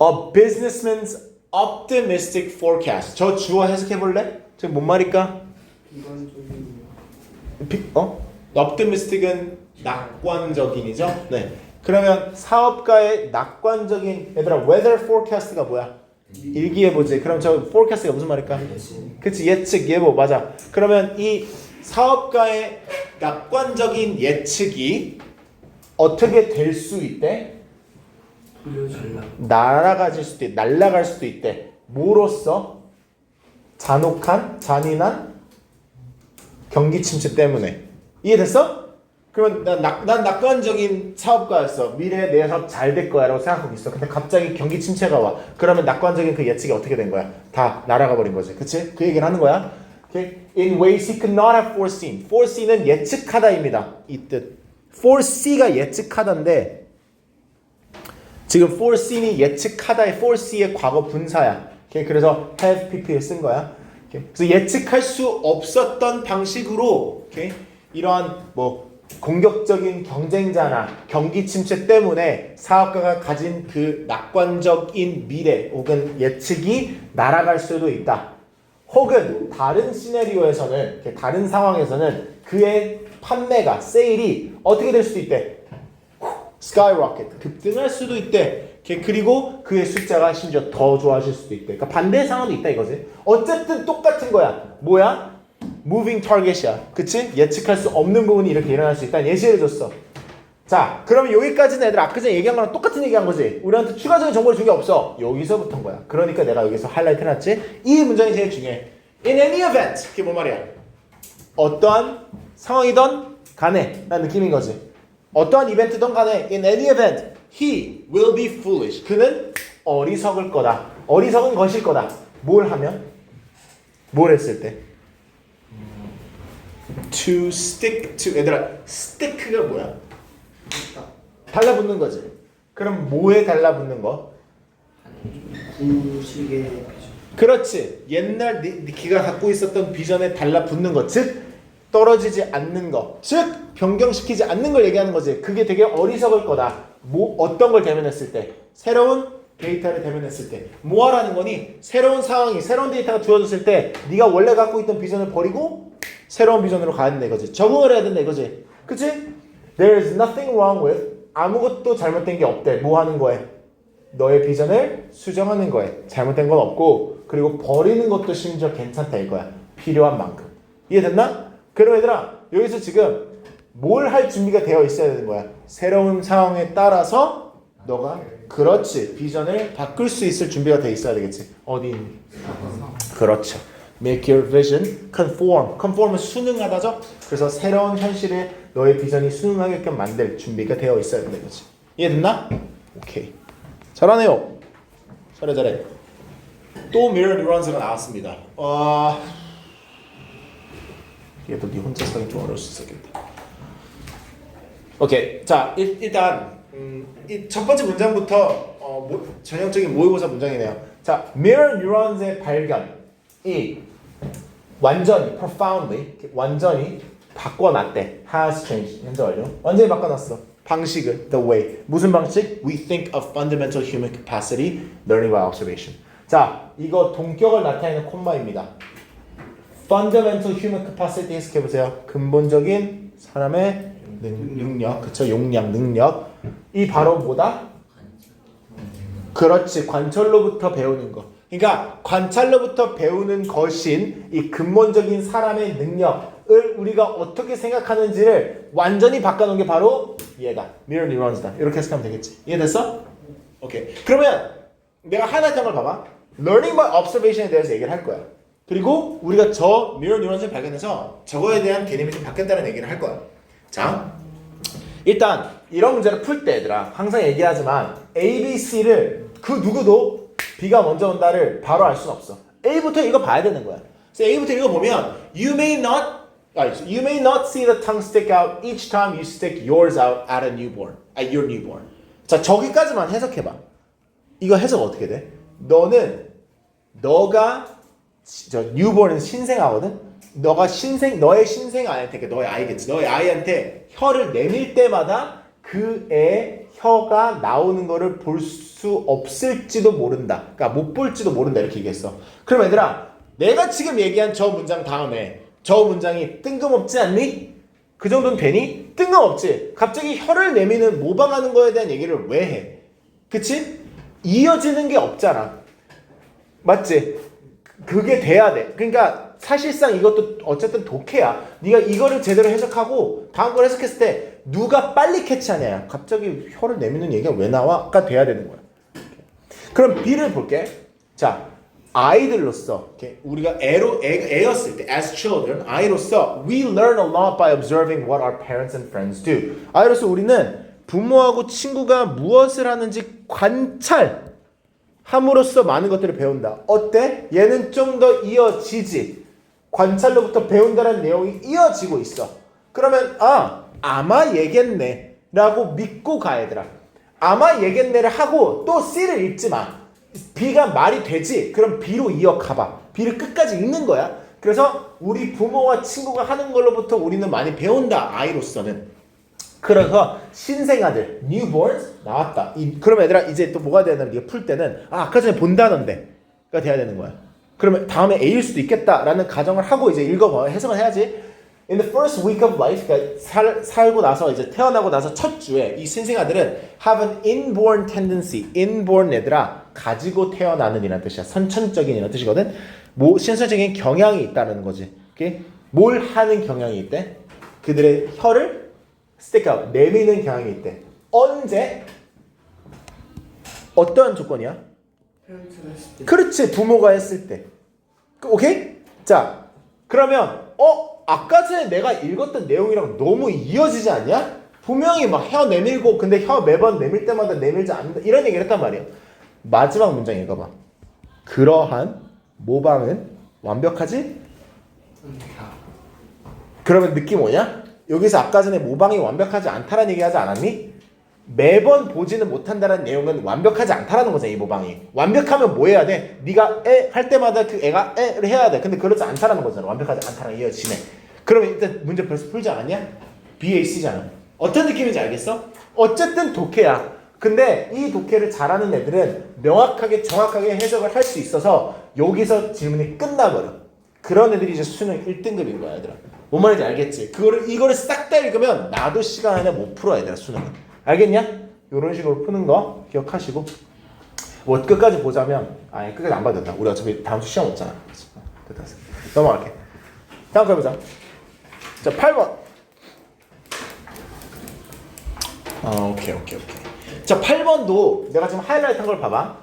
A businessman's optimistic forecast. 저 주어 해석해 볼래? 저 뭔 말일까? optimistic은 낙관적인이죠. 네. 그러면 사업가의 낙관적인 얘들아 weather forecast가 뭐야? 일기예보지. 그럼 저 forecast가 무슨 말일까? 그치 예측 예보 맞아. 그러면 이 사업가의 낙관적인 예측이 어떻게 될 수 있대? 날아갈 수도 있대. 뭐로써? 잔인한 경기 침체 때문에. 이해됐어? 그러면 난 낙관적인 사업가였어. 미래에 내 사업 잘 될 거야 라고 생각하고 있어. 근데 갑자기 경기 침체가 와. 그러면 낙관적인 그 예측이 어떻게 된 거야? 다 날아가 버린 거지. 그치? 그 얘기를 하는 거야. Okay? In ways he could not have foreseen. foresee는 예측하다입니다. 이 뜻. foresee가 예측하다인데 지금 foresee이 예측하다의 foresee의 과거 분사야. Okay? 그래서 have pp를 쓴 거야. Okay? 그래서 예측할 수 없었던 방식으로 okay? 이러한 뭐 공격적인 경쟁자나 경기 침체 때문에 사업가가 가진 그 낙관적인 미래 혹은 예측이 날아갈 수도 있다. 혹은 다른 시나리오에서는 다른 상황에서는 그의 판매가 세일이 어떻게 될 수도 있대. skyrocket 급등할 수도 있대. 그리고 그의 숫자가 심지어 더 좋아질 수도 있대. 그러니까 반대의 상황도 있다 이거지. 어쨌든 똑같은 거야. 뭐야? moving target이야. 그치? 예측할 수 없는 부분이 이렇게 일어날 수 있다는 예시를 줬어. 자, 그럼 여기까지는 애들 아까 전에 얘기한 거랑 똑같은 얘기한 거지. 우리한테 추가적인 정보를 준 게 없어. 여기서부터인 거야. 그러니까 내가 여기서 하이라이트 해놨지. 이 문장이 제일 중요해. In any event. 그게 뭔 말이야? 어떠한 상황이든 간에 라는 느낌인 거지. 어떠한 이벤트든 간에 in any event he will be foolish. 그는 어리석을 거다. 어리석은 것일 거다. 뭘 하면? 뭘 했을 때? to stick to 얘들아 stick가 뭐야? 달라붙는 거지. 그럼 뭐에 달라붙는 거? 구식의 그렇지. 옛날 니키가 갖고 있었던 비전에 달라붙는 거. 즉 떨어지지 않는 거. 즉 변경시키지 않는 걸 얘기하는 거지. 그게 되게 어리석을 거다. 뭐 어떤 걸 대면했을 때? 새로운 데이터를 대면했을 때. 뭐 하라는 거니? 새로운 상황이 새로운 데이터가 주어졌을 때 네가 원래 갖고 있던 비전을 버리고 새로운 비전으로 가야 된다 이거지. 적응을 해야 된다 이거지. 그치? There's nothing wrong with 아무것도 잘못된 게 없대. 뭐 하는 거에? 너의 비전을 수정하는 거에. 잘못된 건 없고 그리고 버리는 것도 심지어 괜찮다 이거야. 필요한 만큼. 이해됐나? 그럼 얘들아 여기서 지금 뭘 할 준비가 되어 있어야 되는 거야. 새로운 상황에 따라서 너가 그렇지. 비전을 바꿀 수 있을 준비가 되어 있어야 되겠지. 어디 있니? 그렇죠. Make your vision conform. conform은 순응하다죠. 그래서 새로운 현실에 너의 비전이 순응하게끔 만들 준비가 되어 있어야 된다 이거지. 이해됐나? 오케이. 잘하네요. 잘해. 또 mirror neurons가 나왔습니다. 얘도 네 혼자 쓰기 좀 어려울 수 있겠다. 오케이. 자, 일단 이 첫 번째 문장부터 전형적인 모의고사 문장이네요. 자, mirror neurons의 발견이 완전히 profoundly 완전히 바꿔놨대. has changed. 현재 완료. 완전히 바꿔놨어. 방식을 the way. 무슨 방식? We think of fundamental human capacity learning by observation. 자, 이거 동격을 나타내는 콤마입니다. fundamental human capacity 해석해 보세요. 근본적인 사람의 능력, 그쵸? 용량, 능력. 이 바로 뭐다? 그렇지, 관찰로부터 배우는 거. 그러니까 관찰로부터 배우는 것인 이 근본적인 사람의 능력을 우리가 어떻게 생각하는지를 완전히 바꿔놓은 게 바로 얘다. mirror neurons다. 이렇게 해석하면 되겠지. 이해됐어? 오케이. 그러면 내가 하나의 걸 봐봐. learning by observation에 대해서 얘기를 할 거야. 그리고 우리가 저 mirror neurons을 발견해서 저거에 대한 개념이 좀 바뀌었다는 얘기를 할 거야. 자, 일단 이런 문제를 풀 때 얘들아 항상 얘기하지만 A, B, C를 그 누구도 B가 먼저 온다를 바로 알 수는 없어. A부터 이거 봐야 되는 거야. 그래서 A부터 이거 보면 you may not see the tongue stick out each time you stick yours out at your newborn. 자, 저기까지만 해석해봐. 이거 해석 어떻게 돼? 너가 newborn은 신생아거든. 너의 신생아한테, 그러니까 너의 아이겠지. 너의 아이한테 혀를 내밀 때마다 그 애 혀가 나오는 거를 볼 수 없을지도 모른다. 그러니까 못 볼지도 모른다 이렇게 얘기했어. 그럼 얘들아, 내가 지금 얘기한 저 문장 다음에 저 문장이 뜬금없지 않니? 그 정도는 되니? 뜬금없지. 갑자기 혀를 내미는 모방하는 거에 대한 얘기를 왜 해? 그치? 이어지는 게 없잖아. 맞지? 그게 돼야 돼. 그러니까 사실상 이것도 어쨌든 독해야. 네가 이거를 제대로 해석하고 다음 걸 해석했을 때 누가 빨리 캐치하냐. 갑자기 혀를 내미는 얘기가 왜 나와?가 돼야 되는 거야. 그럼 B를 볼게. 자, 아이들로서 우리가 애였을 때 as children, 아이로서 we learn a lot by observing what our parents and friends do. 아이로서 우리는 부모하고 친구가 무엇을 하는지 관찰함으로써 많은 것들을 배운다. 어때? 얘는 좀 더 이어지지. 관찰로부터 배운다는 내용이 이어지고 있어. 그러면 아마 얘겠네 라고 믿고 가 얘들아. 아마 얘겠네를 하고 또 C를 읽지 마. B가 말이 되지? 그럼 B로 이어가봐. B를 끝까지 읽는 거야. 그래서 우리 부모와 친구가 하는 걸로부터 우리는 많이 배운다. 아이로서는. 그래서 신생아들, newborns 나왔다. 그러면 얘들아 이제 또 뭐가 되냐면 네가 풀 때는 아까 전에 본다는데가 돼야 되는 거야. 그러면 다음에 A일 수도 있겠다라는 가정을 하고 이제 읽어봐. 해석을 해야지. In the first week of life, 그러니까 살고 나서 이제 태어나고 나서 첫 주에 이 신생아들은 have an inborn tendency. inborn 얘들아 가지고 태어나는 이라는 뜻이야. 선천적인 이라는 뜻이거든. 신선적인 경향이 있다는 거지. 오케이? 뭘 하는 경향이 있대? 그들의 혀를 stick out, 내미는 경향이 있대. 언제? 어떠한 조건이야? 그렇지, 부모가 했을 때. 오케이? 자, 그러면 아까 전에 내가 읽었던 내용이랑 너무 이어지지 않냐? 분명히 막 혀 내밀고 근데 혀 매번 내밀 때마다 내밀지 않는다 이런 얘기를 했단 말이야. 마지막 문장 읽어봐. 그러한 모방은 완벽하지? 그러면 느낌 오냐? 여기서 아까 전에 모방이 완벽하지 않다라는 얘기 하지 않았니? 매번 보지는 못한다는 내용은 완벽하지 않다라는 거잖아. 이 모방이. 완벽하면 뭐 해야 돼? 네가 에 할 때마다 그 애가 에를 해야 돼. 근데 그렇지 않다라는 거잖아. 완벽하지 않다랑 이어지네. 그러면 일단 문제 벌써 풀지 않았냐? BAC잖아. 어떤 느낌인지 알겠어? 어쨌든 독해야. 근데 이 독해를 잘하는 애들은 명확하게 정확하게 해석을 할 수 있어서 여기서 질문이 끝나버려. 그런 애들이 이제 수능 1등급인 거야 얘들아. 뭔 말인지 알겠지? 이거를 싹 다 읽으면 나도 시간 안에 못 풀어 얘들아 수능은. 알겠냐? 이런 식으로 푸는 거 기억하시고 뭐 끝까지 보자면 끝까지 안 봐도 된다. 우리 어차피 다음 주 시험 없잖아. 됐다. 넘어갈게. 다음 거 해보자. 자, 8번. 오케이. 자, 8번도 내가 지금 하이라이트 한 걸 봐봐.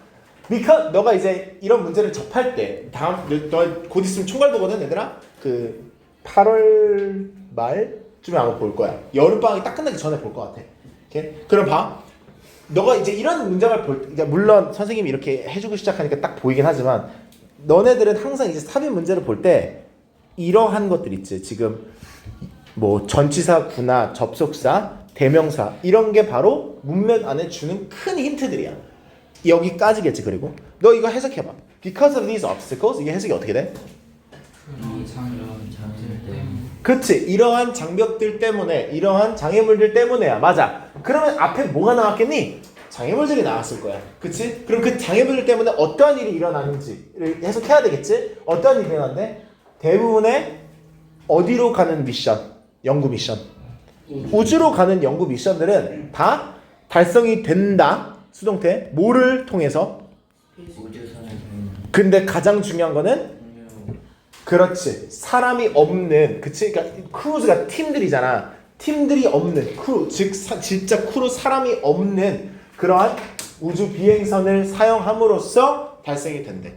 because 너가 이제 이런 문제를 접할 때 다음 너 곧 있으면 총괄 보거든 얘들아. 그 8월 말쯤에 아마 볼 거야. 여름 방학이 딱 끝나기 전에 볼 것 같아. 오케이? 그럼 봐. 너가 이제 이런 문장을 볼 때, 그러니까 물론 선생님이 이렇게 해주고 시작하니까 딱 보이긴 하지만 너네들은 항상 이제 삽입 문제를 볼 때 이러한 것들 있지. 지금 뭐 전치사, 구나, 접속사, 대명사 이런 게 바로 문맥 안에 주는 큰 힌트들이야. 여기까지겠지. 그리고 너 이거 해석해봐. Because of these obstacles 이게 해석이 어떻게 돼? 그치. 이러한 장벽들 때문에 이러한 장애물들 때문에야. 맞아. 그러면 앞에 뭐가 나왔겠니? 장애물들이 나왔을 거야. 그치? 그럼 그 장애물들 때문에 어떠한 일이 일어나는지를 해석해야 되겠지? 어떠한 일이 일어나는데? 대부분의 어디로 가는 미션? 연구 미션. 우주로 가는 연구 미션들은 다 달성이 된다. 수동태. 뭐를 통해서? 근데 가장 중요한 거는 그렇지. 사람이 없는, 그치? 그러니까 크루즈가 팀들이잖아. 팀들이 없는 크루, 즉 진짜 크루 사람이 없는 그러한 우주 비행선을 사용함으로써 발생이 된대.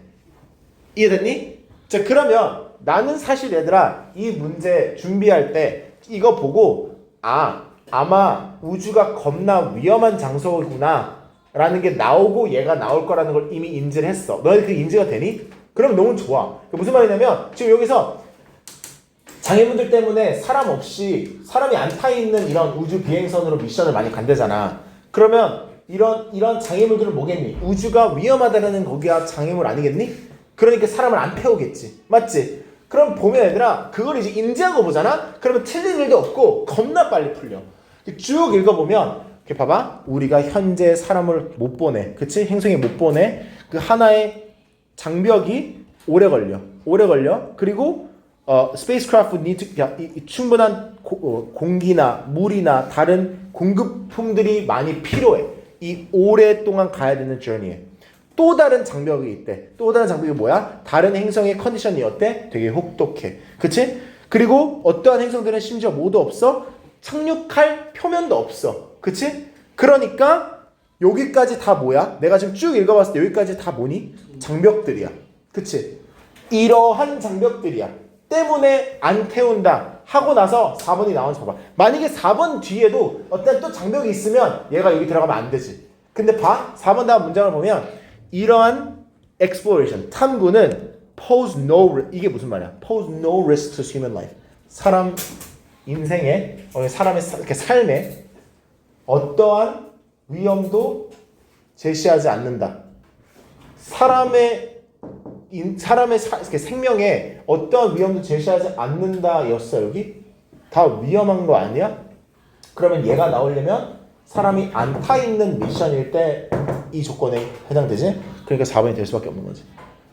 이해됐니? 자, 그러면 나는 사실 얘들아 이 문제 준비할 때 이거 보고 아마 우주가 겁나 위험한 장소구나 라는 게 나오고 얘가 나올 거라는 걸 이미 인지를 했어. 너희 그 인지가 되니? 그럼 너무 좋아. 무슨 말이냐면 지금 여기서 장애물들 때문에 사람 없이 사람이 안 타 있는 이런 우주 비행선으로 미션을 많이 간대잖아. 그러면 이런 장애물들은 뭐겠니? 우주가 위험하다는 거기가 장애물 아니겠니? 그러니까 사람을 안 태우겠지. 맞지? 그럼 보면 얘들아 그걸 이제 인지하고 보잖아? 그러면 틀린 일도 없고 겁나 빨리 풀려. 쭉 읽어보면 이렇게 봐봐. 우리가 현재 사람을 못 보내. 그치? 행성에 못 보내. 그 하나의 장벽이 오래 걸려. 그리고 spacecraft would need to, 충분한 공기나 물이나 다른 공급품들이 많이 필요해. 이 오랫동안 가야 되는 journey에. 또 다른 장벽이 있대. 또 다른 장벽이 뭐야? 다른 행성의 컨디션이 어때? 되게 혹독해. 그치? 그리고 어떠한 행성들은 심지어 뭐도 없어? 착륙할 표면도 없어. 그치? 그러니까 여기까지 다 뭐야? 내가 지금 쭉 읽어봤을 때 여기까지 다 뭐니? 장벽들이야. 그치? 이러한 장벽들이야. 때문에 안 태운다 하고 나서 4번이 나오는지 봐봐. 만약에 4번 뒤에도 어떤 또 장벽이 있으면 얘가 여기 들어가면 안 되지. 근데 봐. 4번 다음 문장을 보면 이러한 exploration, 탐구는 pose no, 이게 무슨 말이야? pose no risk to human life. 사람 인생에, 사람의 이렇게 삶에 어떠한 위험도 제시하지 않는다. 사람의 이렇게 생명에 어떠한 위험도 제시하지 않는다 였어. 여기 다 위험한 거 아니야? 그러면 얘가 나오려면 사람이 안 타 있는 미션일 때 이 조건에 해당되지? 그러니까 4번이 될 수밖에 없는 거지.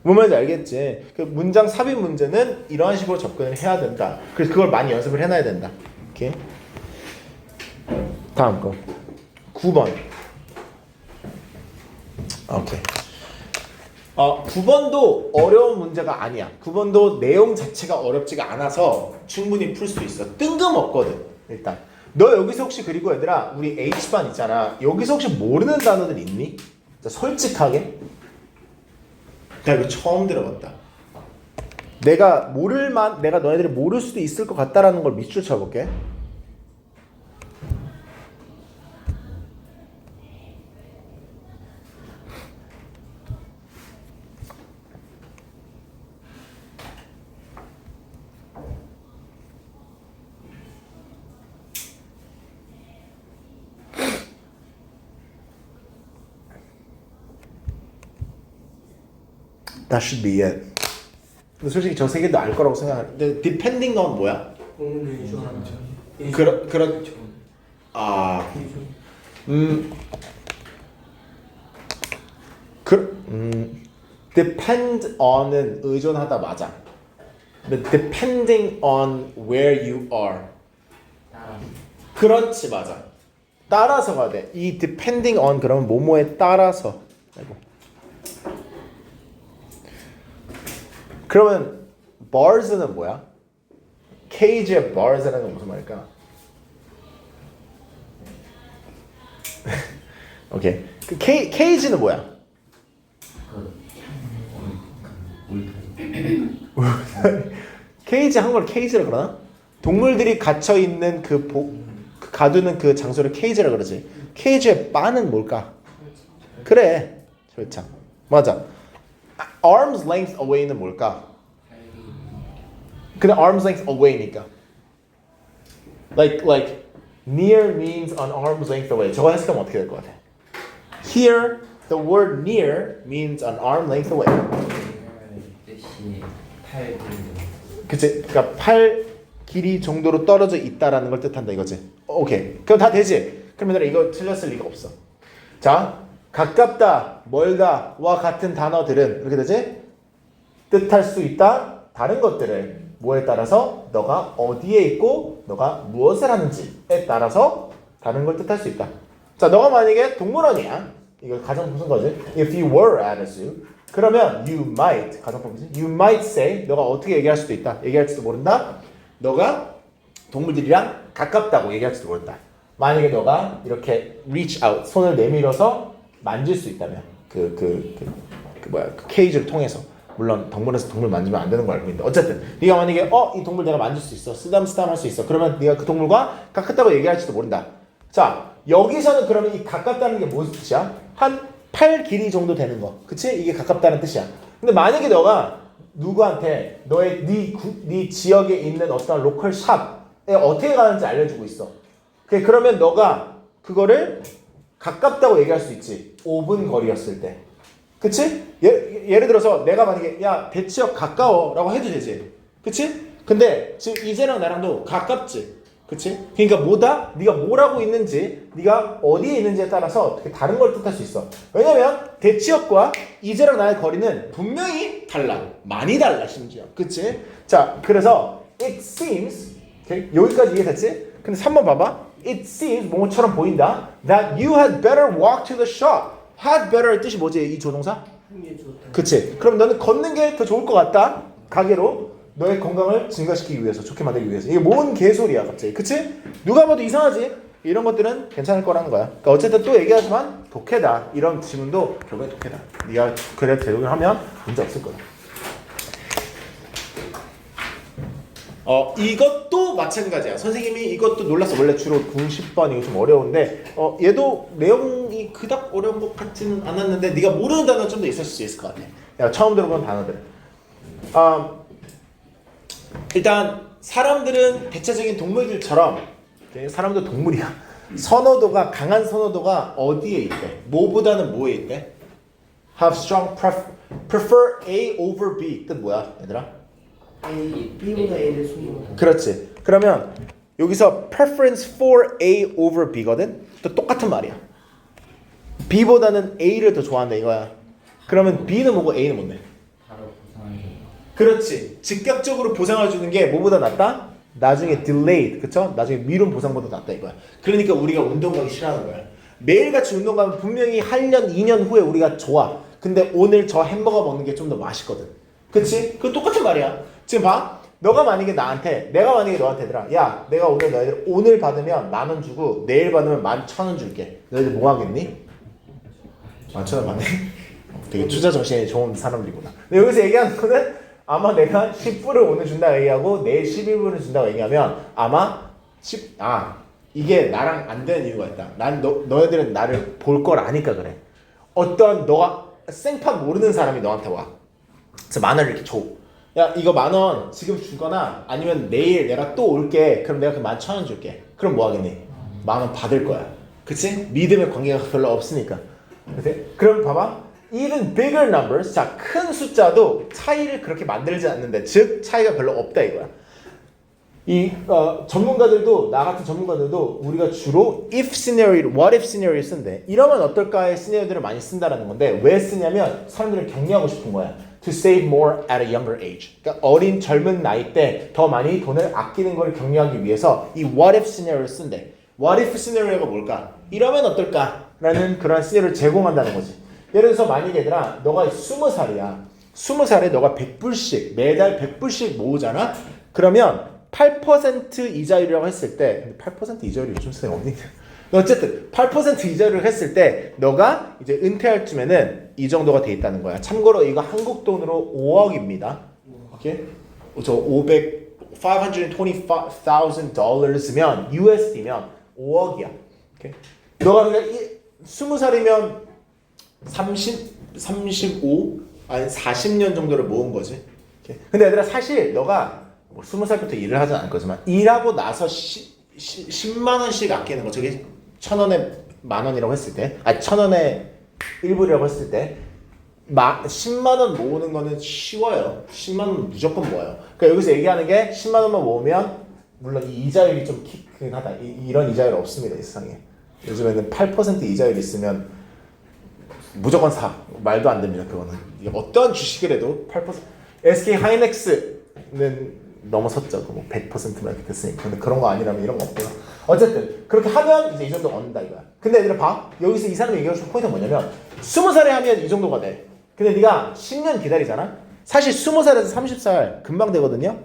뭔 말인지 알겠지? 그 문장 삽입 문제는 이러한 식으로 접근을 해야 된다. 그래서 그걸 많이 연습을 해놔야 된다. 오케이? 다음 거 9번. 오케이. 9번도 어려운 문제가 아니야. 9번도 내용 자체가 어렵지가 않아서 충분히 풀 수 있어. 뜬금없거든. 일단 너 여기서 혹시 그리고 얘들아 우리 H반 있잖아. 여기서 혹시 모르는 단어들 있니? 솔직하게 나 이거 처음 들어봤다. 내가 너희들이 모를 수도 있을 것 같다라는 걸 밑줄 쳐볼게. That should be it. 근데 솔직히 저 세 개도 알 거라고 생각하는데 depending on 뭐야? depend on은 의존하다 맞아. 근데 depending on where you are. 그렇지 맞아. 따라서가 돼. 이 depending on 그러면 뭐뭐에 따라서. 아이고. 그러면 bars는 뭐야? cage의 bars라는 건 무슨 말일까? 오케이. 그 cage는 뭐야? 케이지 한국어로 케이지라 그러나? 동물들이 갇혀 있는 그 가두는 그 장소를 케이지라 그러지. 케이지의 바는 뭘까? 그래, 절창. 맞아. Arm's length away는 뭘까? 근데 arm's length away니까. Like near means an arm's length away. 저거 해석하면 어떻게 될 것 같아? Here, the word near means an arm length away. 뜻이 팔 그치? 그러니까 팔 길이 정도로 떨어져 있다라는 걸 뜻한다 이거지. 오케이. 그럼 다 되지? 그러면 이거 틀렸을 리가 없어. 자, 가깝다, 멀다와 같은 단어들은 이렇게 되지? 뜻할 수 있다. 다른 것들을 뭐에 따라서 너가 어디에 있고 너가 무엇을 하는지에 따라서 다른 걸 뜻할 수 있다. 자, 너가 만약에 동물원이야. 이거 가정법 쓴 거지. If you were at a zoo, 그러면 you might 가정법이지. You might say 너가 어떻게 얘기할 수도 있다. 얘기할지도 모른다. 너가 동물들이랑 가깝다고 얘기할지도 모른다. 만약에 너가 이렇게 reach out 손을 내밀어서 만질 수 있다면 그 케이지를 통해서 물론 동물원에서 동물 만지면 안 되는 걸 알고 있는데 어쨌든 네가 만약에 이 동물 내가 만질 수 있어 쓰담쓰담 할 수 있어 그러면 네가 그 동물과 가깝다고 얘기할지도 모른다. 자 여기서는 그러면 이 가깝다는 게 무슨 뜻이야? 한 팔 길이 정도 되는 거 그치? 이게 가깝다는 뜻이야. 근데 만약에 너가 누구한테 너의 네 지역에 있는 어떤 로컬 샵에 어떻게 가는지 알려주고 있어. 그러면 너가 그거를 가깝다고 얘기할 수 있지. 5분 거리였을 때. 그치? 예를 들어서 내가 만약에 야 대치역 가까워 라고 해도 되지. 그치? 근데 지금 이제랑 나랑도 가깝지. 그치? 그러니까 뭐다? 네가 뭘 하고 있는지 네가 어디에 있는지에 따라서 되게 다른 걸 뜻할 수 있어. 왜냐면 대치역과 이제랑 나의 거리는 분명히 달라. 많이 달라 심지어. 그치? 자 그래서 it seems 오케이? 여기까지 이해됐지? 근데 3번 봐봐. It seems 뭐처럼 보인다. That you had better walk to the shop. had better의 뜻이 뭐지? 이 조동사? 그치? 그럼 너는 걷는 게 더 좋을 것 같다. 가게로 너의 건강을 증가시키기 위해서 좋게 만들기 위해서. 이게 뭔 개소리야 갑자기. 그치? 누가 봐도 이상하지? 이런 것들은 괜찮을 거라는 거야. 그러니까 어쨌든 또 얘기하지만 독해다. 이런 지문도 결국엔 독해다. 네가 그래 대응을 하면 문제 없을 거야. 이것도 마찬가지야. 선생님이 이것도 놀랐어. 원래 주로 90번 이거 좀 어려운데 얘도 내용이 그닥 어려운 것 같지는 않았는데 네가 모르는 단어 좀 더 있을 수 있을 것 같아. 야, 처음 들어본 단어들. 일단 사람들은 대체적인 동물들처럼 사람도 동물이야. 선호도가 강한 선호도가 어디에 있대? 뭐보다는 뭐에 있대? Have strong prefer A over B. 뜻 뭐야, 얘들아? B보다 A를 숨기는. 그렇지. 그러면 여기서 preference for A over B거든. 또 똑같은 말이야. B보다는 A를 더 좋아한다 이거야. 그러면 B는 뭐고 A는 뭔데? 바로 보상하는 그렇지. 즉각적으로 보상을 주는 게 뭐보다 낫다? 나중에 delayed, 그쵸? 나중에 미룬 보상보다 낫다 이거야. 그러니까 우리가 운동 가기 싫어하는 거야. 매일같이 운동 가면 분명히 1년, 2년 후에 우리가 좋아. 근데 오늘 저 햄버거 먹는 게 좀 더 맛있거든. 그치? 그거 똑같은 말이야. 지금 봐. 내가 만약에 너한테 얘들아, 야, 내가 오늘 너희들 오늘 받으면 10,000원 주고 내일 받으면 11,000원 줄게. 너희들 뭐 하겠니? 11,000원 받네. 되게 투자 정신이 좋은 사람들이구나. 근데 여기서 얘기하는 거는 아마 내가 10불을 오늘 준다고 얘기하고 내일 11불을 준다고 얘기하면 아마 이게 나랑 안 되는 이유가 있다. 너희들은 나를 볼 걸 아니까 그래. 어떤 너가 생판 모르는 사람이 너한테 와. 그래서 10,000원을 이렇게 줘. 야 이거 10,000원 지금 주거나 아니면 내일 내가 또 올게. 그럼 내가 그 11,000원 줄게. 그럼 뭐 하겠니? 10,000원 받을 거야. 그치? 믿음의 관계가 별로 없으니까. 그럼 봐봐. Even bigger numbers, 자 큰 숫자도 차이를 그렇게 만들지 않는데, 즉 차이가 별로 없다 이거야. 이 전문가들도 나 같은 전문가들도 우리가 주로 if scenario, what if scenario 쓴대. 이러면 어떨까의 시나리오들을 많이 쓴다라는 건데 왜 쓰냐면 사람들을 격려하고 싶은 거야. To save more at a younger age. 그러니까 어린 젊은 나이 때 더 많이 돈을 아끼는 걸 격려하기 위해서 이 what if scenario를 쓴대. What if scenario가 뭘까? 이러면 어떨까라는 그런 시나리오를 제공한다는 거지. 예를 들어서 만약에 얘들아 너가 20살이야. 20살에 너가 100불씩 매달 100불씩 모으잖아. 그러면 8% 이자율이라고 했을 때 8% 이자율이 요즘 세상에 어디 있냐. 어쨌든 8% 이자율을 했을 때 너가 이제 은퇴할 쯤에는 이 정도가 돼 있다는 거야. 참고로 이거 한국 돈으로 5억입니다. 이게 저 $525,000면 USD면 5억이야. 오케이? 너가 그러니까 20살이면 35 아니 40년 정도를 모은 거지. 오케이? 근데 얘들아 사실 너가 뭐 20살부터 일을 하진 않을 거지만 일하고 나서 10만 원씩 아끼는 거 저기 1,000원에 만 원이라고 했을 때, 아니 1,000원에 1불이라고 했을 때 10만 원 모으는 거는 쉬워요. 10만 원 무조건 모아요. 그러니까 여기서 얘기하는 게 10만 원만 모으면 물론 이 이자율이 좀 키크긴 하다. 이런 이자율 없습니다. 이 세상에. 요즘에는 8% 이자율 있으면 무조건 사. 말도 안 됩니다. 그거는. 어떠한 주식을 해도 8% SK 하이닉스는 넘어섰죠. 뭐 100%만 이렇게 됐으니까. 근데 그런 거 아니라면 이런 거 없고요. 어쨌든 그렇게 하면 이제 이 정도 얻는다 이거야. 근데 얘들아 봐. 여기서 이 사람이 얘기하고 싶은 포인트가 뭐냐면 20살에 하면 이 정도가 돼. 근데 네가 10년 기다리잖아. 사실 20살에서 30살 금방 되거든요.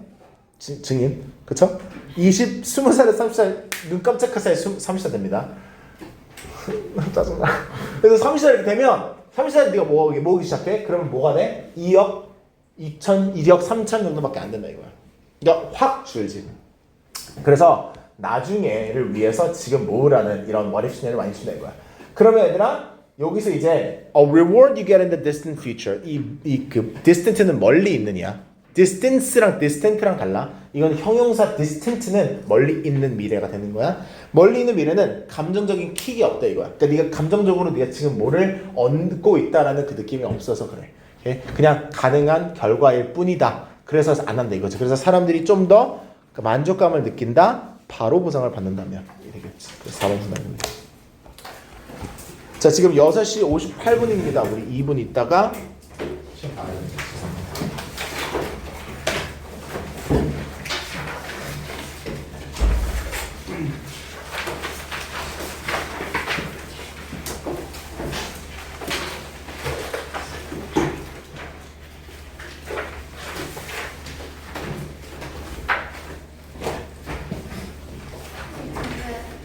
증인. 그쵸? 20살에서 30살 눈 깜짝할 사이에 30살 됩니다. 짜증나. 그래서 30살 이렇게 되면 30살에 네가 모으기 시작해. 그러면 뭐가 돼? 2억 3천 정도밖에 안 된다 이거야. 그러니까 확 줄지. 그래서 나중에를 위해서 지금 모으라는 이런 what if 시나리오를 많이 쓴다 이거야. 그러면 얘들아 여기서 이제 a reward you get in the distant future 그 distant는 멀리 있느냐. distance랑 distant랑 달라. 이건 형용사 distant는 멀리 있는 미래가 되는 거야. 멀리 있는 미래는 감정적인 킥이 없다 이거야. 그러니까 네가 감정적으로 네가 지금 뭐를 얻고 있다라는 그 느낌이 없어서 그래. 오케이? 그냥 가능한 결과일 뿐이다. 그래서 안 한다 이거죠. 그래서 사람들이 좀 더 만족감을 느낀다. 바로 보상을 받는다면 이렇겠지. 그래서 4번 정답입니다. 자 지금 6시 58분입니다. 우리 2분 있다가 시험 봐야 됩니다.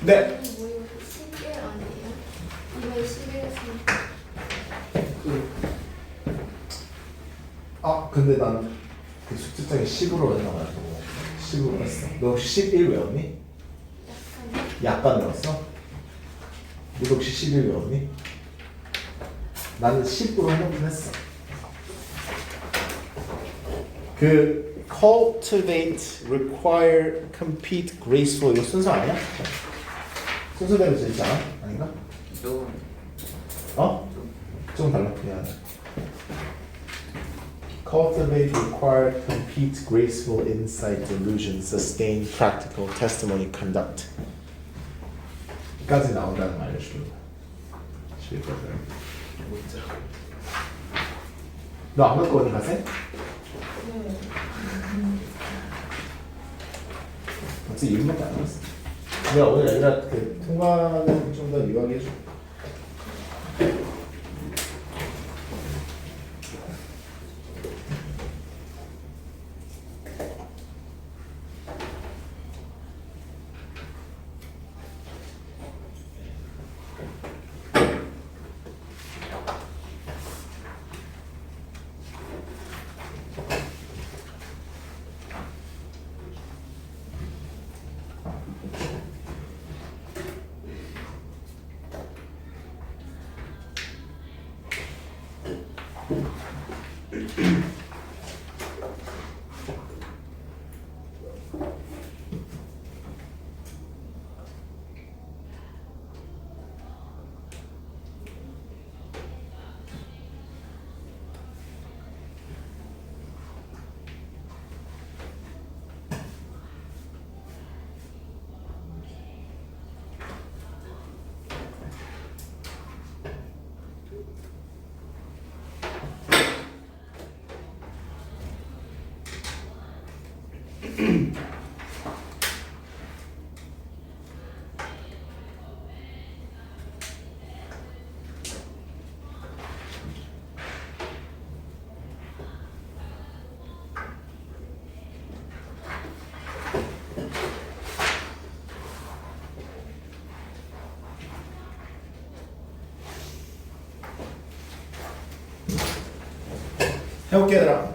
네. 11 아니에요? 이번 11에서 아 근데 난 그 숙제장에 10으로 해놔가지고 10으로 했어. 너 혹시 11 외웠니? 약간 외웠어? 너도 혹시 11 외웠니? 나는 10으로 해놓긴 했어. 그 cultivate, require, compete, graceful 이거 순서 아니야? 순서대로 되지 않아? 아닌가? 조금 어? 좀 달라. 미안해. Cultivate, require, compete, graceful, insight, delusion, sustain, practical, testimony, conduct. 까지 나온다는 말 알려주려고. 실거든. 너안 갖고 어디 가세? 어차피 1분밖에 안 남았어. 내가 오늘 애들아 그 통과는 좀 더 유하게 해줘. 해볼게 얘들아.